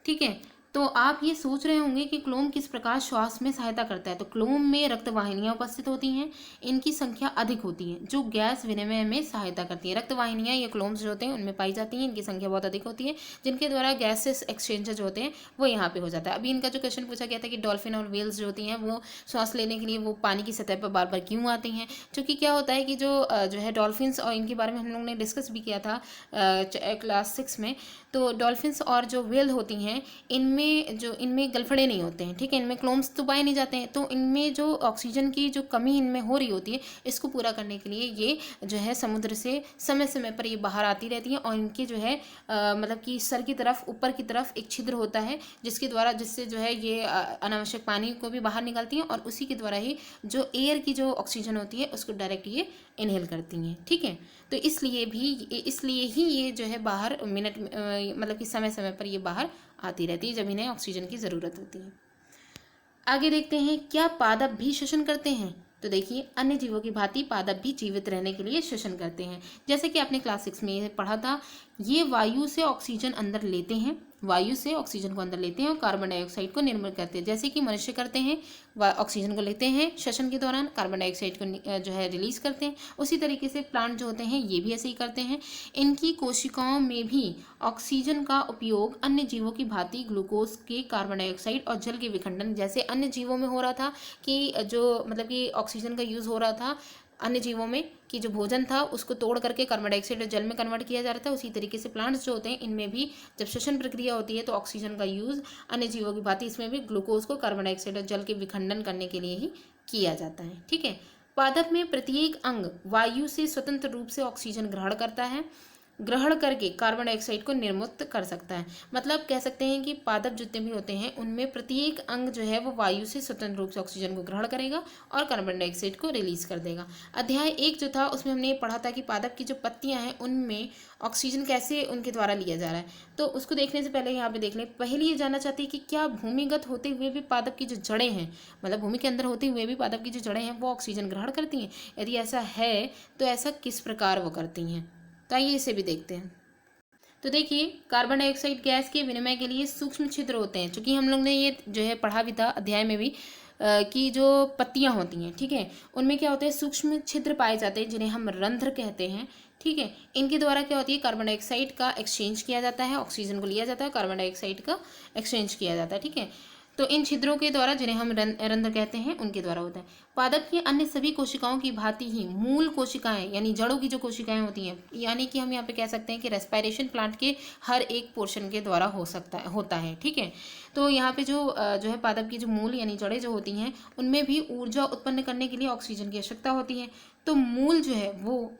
ठीक है। तो आप ये सोच रहे होंगे कि क्लोम किस प्रकार श्वास में सहायता करता है। तो क्लोम में रक्तवाहिनियां उपस्थित होती हैं, इनकी संख्या अधिक होती है जो गैस विनिमय में सहायता करती है। रक्तवाहिनियां या क्लोम्स जो होते हैं उनमें पाई जाती हैं, इनकी संख्या बहुत अधिक होती है, जिनके द्वारा गैसेस एक्सचेंजर जो होते हैं वो यहाँ पे हो जाता है। अभी इनका जो क्वेश्चन पूछा गया था कि डॉल्फिन और व्हेल्स जो होती हैं वो श्वास लेने के लिए वो पानी की सतह पर बार बार क्यों आती हैं। क्योंकि क्या होता है कि जो है डॉल्फिन्स, और इनके बारे में हम लोग ने डिस्कस भी किया था क्लास 6 में। तो डॉल्फिन्स और जो व्हेल होती हैं इनमें गलफड़े नहीं होते हैं, ठीक है। इनमें क्लोम्स तो पाए नहीं जाते हैं, तो इनमें जो ऑक्सीजन की जो कमी इनमें हो रही होती है इसको पूरा करने के लिए ये जो है समुद्र से समय समय पर ये बाहर आती रहती हैं। और इनके जो है मतलब कि सर की तरफ, ऊपर की तरफ एक छिद्र होता है जिससे जो है ये अनावश्यक पानी को भी बाहर निकालती हैं, और उसी के द्वारा ही जो एयर की जो ऑक्सीजन होती है उसको डायरेक्ट ये इनहेल करती हैं, ठीक है। तो इसलिए ही ये जो है बाहर मतलब कि समय समय पर ये बाहर आती रहती है जब इन्हें ऑक्सीजन की ज़रूरत होती है। आगे देखते हैं, क्या पादप भी श्वसन करते हैं। तो देखिए अन्य जीवों की भांति पादप भी जीवित रहने के लिए श्वसन करते हैं। जैसे कि आपने क्लास 6 में पढ़ा था, ये वायु से ऑक्सीजन अंदर लेते हैं, वायु से ऑक्सीजन को अंदर लेते हैं और कार्बन डाइऑक्साइड को निर्मित करते हैं। जैसे कि मनुष्य करते हैं, ऑक्सीजन को लेते हैं श्वसन के दौरान, कार्बन डाइऑक्साइड को जो है रिलीज करते हैं। उसी तरीके से प्लांट जो होते हैं ये भी ऐसे ही करते हैं। इनकी कोशिकाओं में भी ऑक्सीजन का उपयोग अन्य जीवों की भांति ग्लूकोज के, कार्बन डाइऑक्साइड और जल के विखंडन जैसे अन्य जीवों में हो रहा था कि जो मतलब कि ऑक्सीजन का यूज़ हो रहा था अन्य जीवों में, कि जो भोजन था उसको तोड़ करके कार्बन डाइऑक्साइड और जल में कन्वर्ट किया जा रहा था। उसी तरीके से प्लांट्स जो होते हैं इनमें भी जब श्वसन प्रक्रिया होती है तो ऑक्सीजन का यूज़ अन्य जीवों की भांति इसमें भी ग्लूकोज को कार्बन डाइऑक्साइड और जल के विखंडन करने के लिए ही किया जाता है, ठीक है। पादप में प्रत्येक अंग वायु से स्वतंत्र रूप से ऑक्सीजन ग्रहण करके कार्बन डाइऑक्साइड को निर्मुक्त कर सकता है। मतलब कह सकते हैं कि पादप जितने भी होते हैं उनमें प्रत्येक अंग जो है वो वायु से स्वतंत्र रूप से ऑक्सीजन को ग्रहण करेगा और कार्बन डाइऑक्साइड को रिलीज कर देगा। अध्याय 1 जो था उसमें हमने ये पढ़ा था कि पादप की जो पत्तियां हैं उनमें ऑक्सीजन कैसे उनके द्वारा लिया जा रहा है। तो उसको देखने से पहले यहाँ पे देख लें। पहले ये जानना चाहते हैं कि क्या भूमिगत होते हुए भी पादप की जो जड़ें हैं, मतलब भूमि के अंदर होते हुए भी पादप की जो जड़ें हैं वो ऑक्सीजन ग्रहण करती हैं। यदि ऐसा है तो ऐसा किस प्रकार वो करती हैं, तो आइए इसे भी देखते हैं। तो देखिए कार्बन डाइऑक्साइड गैस के विनिमय के लिए सूक्ष्म छिद्र होते हैं। चूंकि हम लोग ने ये जो है पढ़ा भी था अध्याय में भी कि जो पत्तियां होती हैं, ठीक है, उनमें क्या होते हैं सूक्ष्म छिद्र पाए जाते हैं जिन्हें हम रंध्र कहते हैं, ठीक है। इनके द्वारा क्या होती है कार्बन डाइऑक्साइड का एक्सचेंज किया जाता है, ऑक्सीजन को लिया जाता है, कार्बन डाइऑक्साइड का एक्सचेंज किया जाता है, ठीक है। तो इन छिद्रों के द्वारा, जिन्हें हम रंध्र कहते हैं, उनके द्वारा होता है। पादप की अन्य सभी कोशिकाओं की भांति ही मूल कोशिकाएं यानी जड़ों की जो कोशिकाएं होती हैं, यानी कि हम यहाँ पे कह सकते हैं कि रेस्पिरेशन प्लांट के हर एक पोर्शन के द्वारा होता है। ठीक है, तो यहाँ पे जो है पादप की जो मूल यानी जड़ें जो होती हैं, उनमें भी ऊर्जा उत्पन्न करने के लिए ऑक्सीजन की आवश्यकता होती है। तो मूल जो है वो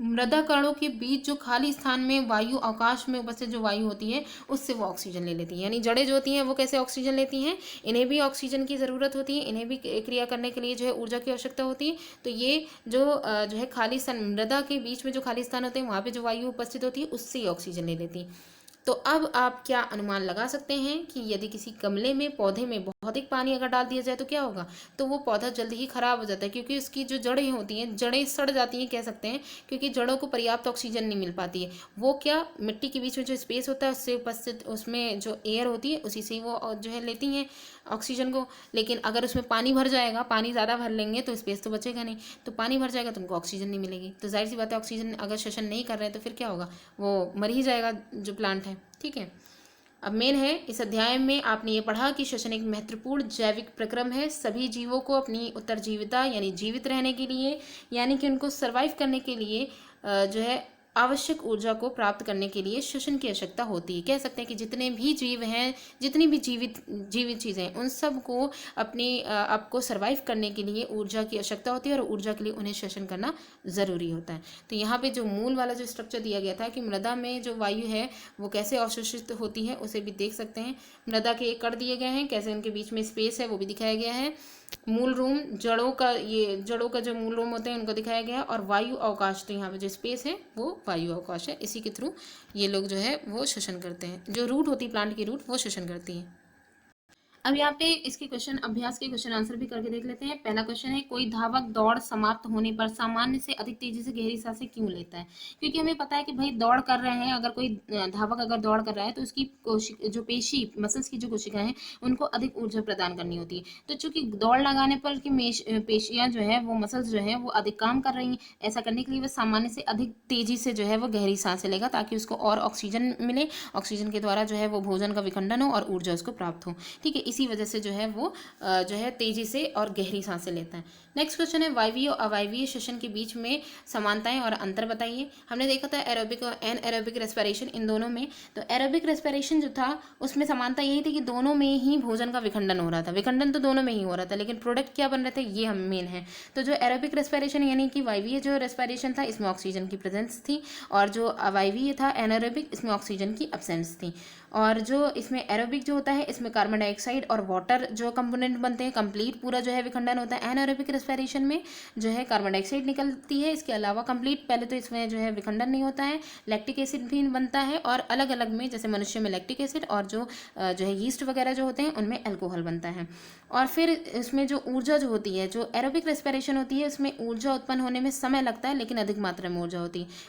मृदा कणों के बीच जो खाली स्थान में वायु, अवकाश में उपस्थित जो वायु होती है, उससे वो ऑक्सीजन ले लेती है। यानी जड़ें जो होती हैं वो कैसे ऑक्सीजन लेती हैं, इन्हें भी ऑक्सीजन की ज़रूरत होती है, इन्हें भी क्रिया करने के लिए जो है ऊर्जा की आवश्यकता होती है। तो ये जो है खाली स्थान, मृदा के बीच में जो खाली स्थान होते हैं, वहाँ पे जो वायु उपस्थित होती है, उससे ही ऑक्सीजन ले लेती है। तो अब आप क्या अनुमान लगा सकते हैं कि यदि किसी गमले में, पौधे में बहुत अधिक पानी अगर डाल दिया जाए तो क्या होगा? तो वो पौधा जल्दी ही खराब हो जाता है, क्योंकि उसकी जो जड़ें होती हैं, जड़ें सड़ जाती हैं कह सकते हैं, क्योंकि जड़ों को पर्याप्त ऑक्सीजन नहीं मिल पाती है। वो क्या, मिट्टी के बीच में जो स्पेस होता है उससे उपस्थित, उसमें जो एयर होती है उसी से वो जो है लेती हैं ऑक्सीजन को। लेकिन अगर उसमें पानी भर जाएगा, पानी ज़्यादा भर लेंगे तो स्पेस तो बचेगा नहीं, तो पानी भर जाएगा तो उनको ऑक्सीजन नहीं मिलेगी। तो जाहिर सी बात है, ऑक्सीजन अगर श्वसन नहीं कर रहे हैं तो फिर क्या होगा, वो मर ही जाएगा जो प्लांट है। ठीक है, अब मेन है, इस अध्याय में आपने ये पढ़ा कि श्वसन एक महत्वपूर्ण जैविक प्रक्रम है। सभी जीवों को अपनी उत्तरजीविता यानी जीवित रहने के लिए, यानी कि उनको सर्वाइव करने के लिए जो है आवश्यक ऊर्जा को प्राप्त करने के लिए श्वसन की आवश्यकता होती है। कह सकते हैं कि जितने भी जीव हैं, जितनी भी जीवित चीज़ें हैं, उन सब को अपनी आपको सर्वाइव करने के लिए ऊर्जा की आवश्यकता होती है, और ऊर्जा के लिए उन्हें श्वसन करना ज़रूरी होता है। तो यहाँ पे जो मूल वाला जो स्ट्रक्चर दिया गया था कि मृदा में जो वायु है वो कैसे अवशोषित होती है, उसे भी देख सकते हैं। मृदा के एक कण दिए गए हैं, कैसे उनके बीच में स्पेस है वो भी दिखाया गया है। मूल रूम, जड़ों का जो मूल रूम होते हैं उनको दिखाया गया है। और वायु अवकाश, तो यहाँ पे जो स्पेस है वो वायु अवकाश है, इसी के थ्रू ये लोग जो है वो श्वसन करते हैं। जो रूट होती है प्लांट की, रूट, वो श्वसन करती है। अब यहाँ पे इसके क्वेश्चन, अभ्यास के क्वेश्चन आंसर भी करके देख लेते हैं। पहला क्वेश्चन है, कोई धावक दौड़ समाप्त होने पर सामान्य से अधिक तेजी से गहरी सांसें क्यों लेता है? क्योंकि हमें पता है कि भाई दौड़ कर रहे हैं, अगर कोई धावक अगर दौड़ कर रहा है तो उसकी जो पेशी, मसल्स की जो कोशिकाएं हैं, उनको अधिक ऊर्जा प्रदान करनी होती है। तो चूंकि दौड़ लगाने पर की पेशियां जो है वो, मसल्स जो है वो अधिक काम कर रही हैं, ऐसा करने के लिए वह सामान्य से अधिक तेजी से जो है वो गहरी सांसें लेगा, ताकि उसको और ऑक्सीजन मिले, ऑक्सीजन के द्वारा जो है वो भोजन का विखंडन हो और ऊर्जा उसको प्राप्त हो। ठीक है, इसी वजह से जो है वो जो है तेजी से और गहरी सांसें लेता है। नेक्स्ट क्वेश्चन है, वायवीय और अवायवीय श्वसन के बीच में समानताएं और अंतर बताइए। हमने देखा था एरोबिक और एनएरोबिक रेस्पिरेशन, इन दोनों में। तो एरोबिक रेस्पिरेशन जो था उसमें समानता यही थी कि दोनों में ही भोजन का विखंडन हो रहा था, विखंडन तो दोनों में ही हो रहा था, लेकिन प्रोडक्ट क्या बन रहे थे, ये हम मेन है। तो जो एरोबिक रेस्पिरेशन यानी कि वायवीय जो रेस्पिरेशन था, इसमें ऑक्सीजन की प्रेजेंस थी, और जो अवायवीय था एनारोबिक, इसमें ऑक्सीजन की एब्सेंस थी। और जो इसमें एरोबिक जो होता है, इसमें कार्बन डाइऑक्साइड और वाटर जो कंपोनेंट बनते हैं, कंप्लीट पूरा जो है विखंडन होता है। एनारोबिक रेस्पिरेशन में जो है कार्बन डाइऑक्साइड निकलती है, इसके अलावा कंप्लीट पहले तो इसमें जो है विखंडन नहीं होता है, लैक्टिक एसिड भी बनता है, और अलग अलग में, जैसे मनुष्य में लैक्टिक एसिड, और जो है यीस्ट वगैरह जो होते हैं उनमें अल्कोहल बनता है। और फिर इसमें जो ऊर्जा जो होती है, जो एरोबिक रेस्पिरेशन होती है, उसमें ऊर्जा उत्पन्न होने में समय लगता है, लेकिन अधिक मात्रा में ऊर्जा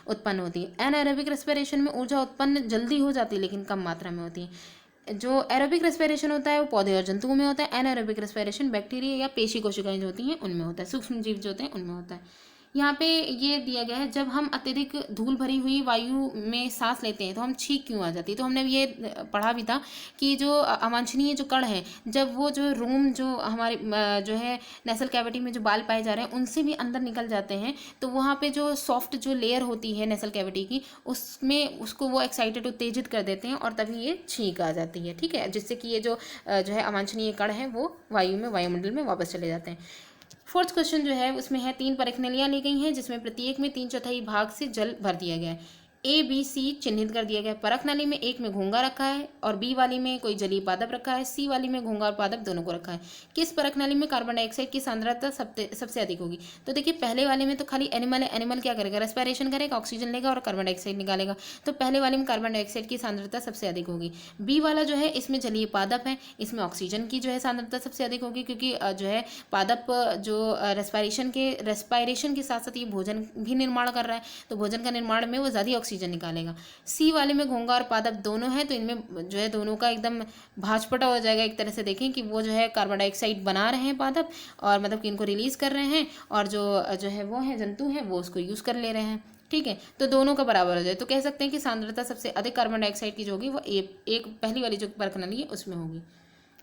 उत्पन्न होती है। एनारोबिक रेस्पिरेशन में ऊर्जा उत्पन्न जल्दी हो जाती है, लेकिन कम मात्रा में होती है। जो एरोबिक रेस्पिरेशन होता है वो पौधे और जंतुओं में होता है, एनारोबिक रेस्पिरेशन बैक्टीरिया या पेशी कोशिकाएं जो होती हैं उनमें होता है, सूक्ष्म जीव जो होते हैं उनमें होता है। यहाँ पे ये दिया गया है, जब हम अत्यधिक धूल भरी हुई वायु में सांस लेते हैं तो हम छींक क्यों आ जाती है। तो हमने ये पढ़ा भी था कि जो अवांछनीय जो कण है, जब वो जो रोम जो हमारे जो है नेसल कैविटी में जो बाल पाए जा रहे हैं उनसे भी अंदर निकल जाते हैं, तो वहाँ पे जो सॉफ्ट जो लेयर होती है नेसल कैविटी की, उसमें उसको वो एक्साइटेड, उत्तेजित कर देते हैं, और तभी ये छींक आ जाती है। ठीक है, जिससे कि ये जो है अवांछनीय कण है वो वायुमंडल में वापस चले जाते हैं। फोर्थ क्वेश्चन जो है उसमें है, 3 परखनलियाँ ली गई हैं, जिसमें प्रत्येक में 3/4 भाग से जल भर दिया गया है। ए बी सी चिन्हित कर दिया गया है। परख नली में एक में घोंघा रखा है, और बी वाली में कोई जलीय पादप रखा है, सी वाली में घोंघा और पादप दोनों को रखा है। किस परख नली में कार्बन डाइऑक्साइड की सांद्रता सबसे अधिक होगी? तो देखिए, पहले वाले में तो खाली एनिमल है, एनिमल क्या करेगा, रेस्पिरेशन करेगा, ऑक्सीजन लेगा और कार्बन डाइऑक्साइड निकालेगा, तो पहले वाले में कार्बन डाइऑक्साइड की सांद्रता सबसे अधिक होगी। बी वाला जो है इसमें जलीय पादप है, इसमें ऑक्सीजन की जो है सांद्रता सबसे अधिक होगी, क्योंकि जो है पादप जो रेस्पिरेशन के साथ साथ ये भोजन भी निर्माण कर रहा है, तो भोजन का निर्माण में वो ज़्यादा ऑक्सीजन निकालेगा। सी वाले में घोंघा और पादप दोनों हैं, तो इनमें जो है दोनों का एकदम भाजपटा हो जाएगा। एक तरह से देखें कि वो जो है कार्बन डाइऑक्साइड बना रहे हैं पादप, और मतलब कि इनको रिलीज कर रहे हैं, और जो है वो है जंतु हैं वो उसको यूज़ कर ले रहे हैं। ठीक है, तो दोनों का बराबर हो जाए, तो कह सकते हैं कि सांद्रता सबसे अधिक कार्बन डाइऑक्साइड की जो होगी वो एक पहली वाली जो परख नली है उसमें होगी।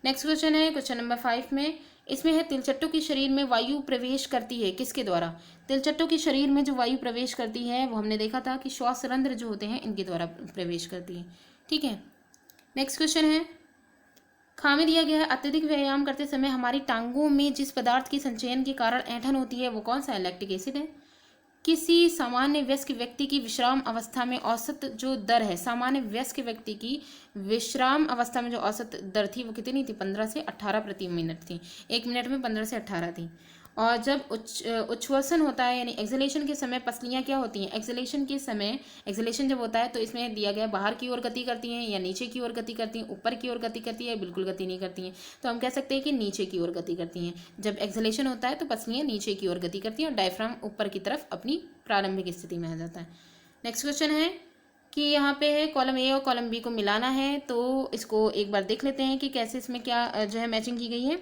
नेक्स्ट क्वेश्चन है क्वेश्चन नंबर 5 में, इसमें है तिलचट्टों की शरीर में वायु प्रवेश करती है किसके द्वारा। तिलचट्टों की शरीर में जो वायु प्रवेश करती है वो हमने देखा था कि श्वास रंध्र जो होते हैं इनके द्वारा प्रवेश करती है। ठीक है, नेक्स्ट क्वेश्चन है, खामी दिया गया है, अत्यधिक व्यायाम करते समय हमारी टांगों में जिस पदार्थ की संचयन के कारण ऐंठन होती है वो कौन सा है, लैक्टिक एसिड है। किसी सामान्य वयस्क व्यक्ति की विश्राम अवस्था में औसत जो दर है, सामान्य वयस्क व्यक्ति की विश्राम अवस्था में जो औसत दर थी वो कितनी थी, 15 से 18 प्रति मिनट थी। 1 मिनट में 15 से 18 थी। और जब उच्छ्वसन होता है यानी एक्सलेशन के समय पसलियाँ क्या होती हैं, एक्सलेशन के समय, एक्सलेशन जब होता है तो इसमें दिया गया बाहर की ओर गति करती हैं या नीचे की ओर गति करती हैं, ऊपर की ओर गति करती है या बिल्कुल गति नहीं करती हैं। तो हम कह सकते हैं कि नीचे की ओर गति करती हैं। जब एक्सलेशन होता है तो पसलियाँ नीचे की ओर गति करती हैं और डायफ्राम ऊपर की तरफ अपनी प्रारंभिक स्थिति में आ जाता है। नेक्स्ट क्वेश्चन है कि यहाँ पे है कॉलम ए और कॉलम बी को मिलाना है, तो इसको एक बार देख लेते हैं कि कैसे इसमें क्या जो है मैचिंग की गई है।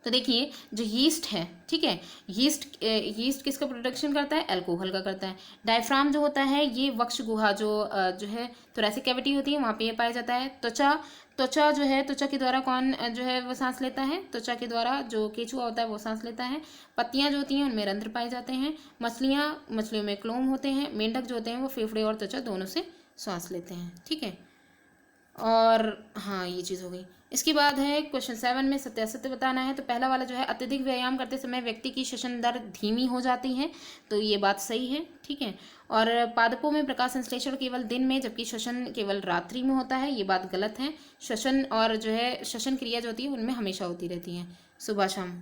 तो देखिए जो यीस्ट है, ठीक है, यीस्ट किसका प्रोडक्शन करता है, अल्कोहल का करता है। डायफ्राम जो होता है ये वक्ष गुहा जो है थोरैसिक कैविटी होती है वहाँ पे ये पाया जाता है। त्वचा जो है, त्वचा के द्वारा कौन जो है वो सांस लेता है, त्वचा के द्वारा जो केचुआ होता है वो सांस लेता है। पत्तियां जो होती हैं उनमें रंध्र पाए जाते हैं। मछलियों में क्लोम होते हैं। मेंढक जो होते हैं वो फेफड़े और त्वचा दोनों से सांस लेते हैं। ठीक है, और हाँ ये चीज़ हो गई। इसके बाद है क्वेश्चन 7 में सत्यासत्य बताना है। तो पहला वाला जो है, अत्यधिक व्यायाम करते समय व्यक्ति की श्वसन दर धीमी हो जाती है, तो ये बात सही है। ठीक है, और पादपों में प्रकाश संश्लेषण केवल दिन में जबकि श्वसन केवल रात्रि में होता है, ये बात गलत है। श्वसन और जो है श्वसन क्रिया जो होती है उनमें हमेशा होती रहती है, सुबह शाम।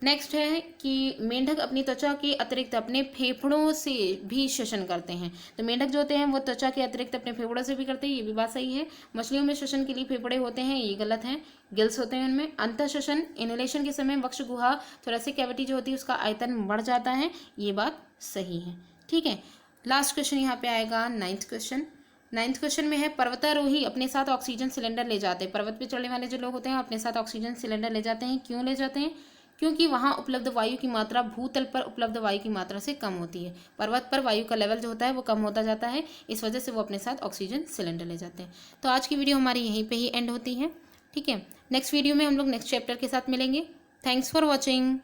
नेक्स्ट है कि मेंढक अपनी त्वचा के अतिरिक्त अपने फेफड़ों से भी श्वसन करते हैं। तो मेंढक जो होते हैं वो त्वचा के अतिरिक्त अपने फेफड़ों से भी करते हैं, ये भी बात सही है। मछलियों में श्वसन के लिए फेफड़े होते हैं, ये गलत है। गिल्स होते हैं उनमें। अंतः श्वसन इनहेलेशन के समय वक्ष गुहा थोरैसिक कैविटी जो होती है उसका आयतन बढ़ जाता है, ये बात सही है। ठीक है, लास्ट क्वेश्चन यहाँ पे आएगा 9th क्वेश्चन। 9th क्वेश्चन में है, पर्वतारोही अपने साथ ऑक्सीजन सिलेंडर ले जाते हैं। पर्वत पे चढ़ने वाले जो लोग होते हैं अपने साथ ऑक्सीजन सिलेंडर ले जाते हैं। क्यों ले जाते हैं, क्योंकि वहाँ उपलब्ध वायु की मात्रा भूतल पर उपलब्ध वायु की मात्रा से कम होती है। पर्वत पर वायु का लेवल जो होता है वो कम होता जाता है, इस वजह से वो अपने साथ ऑक्सीजन सिलेंडर ले जाते हैं। तो आज की वीडियो हमारी यहीं पे ही एंड होती है। ठीक है, नेक्स्ट वीडियो में हम लोग नेक्स्ट चैप्टर के साथ मिलेंगे। Thanks for watching.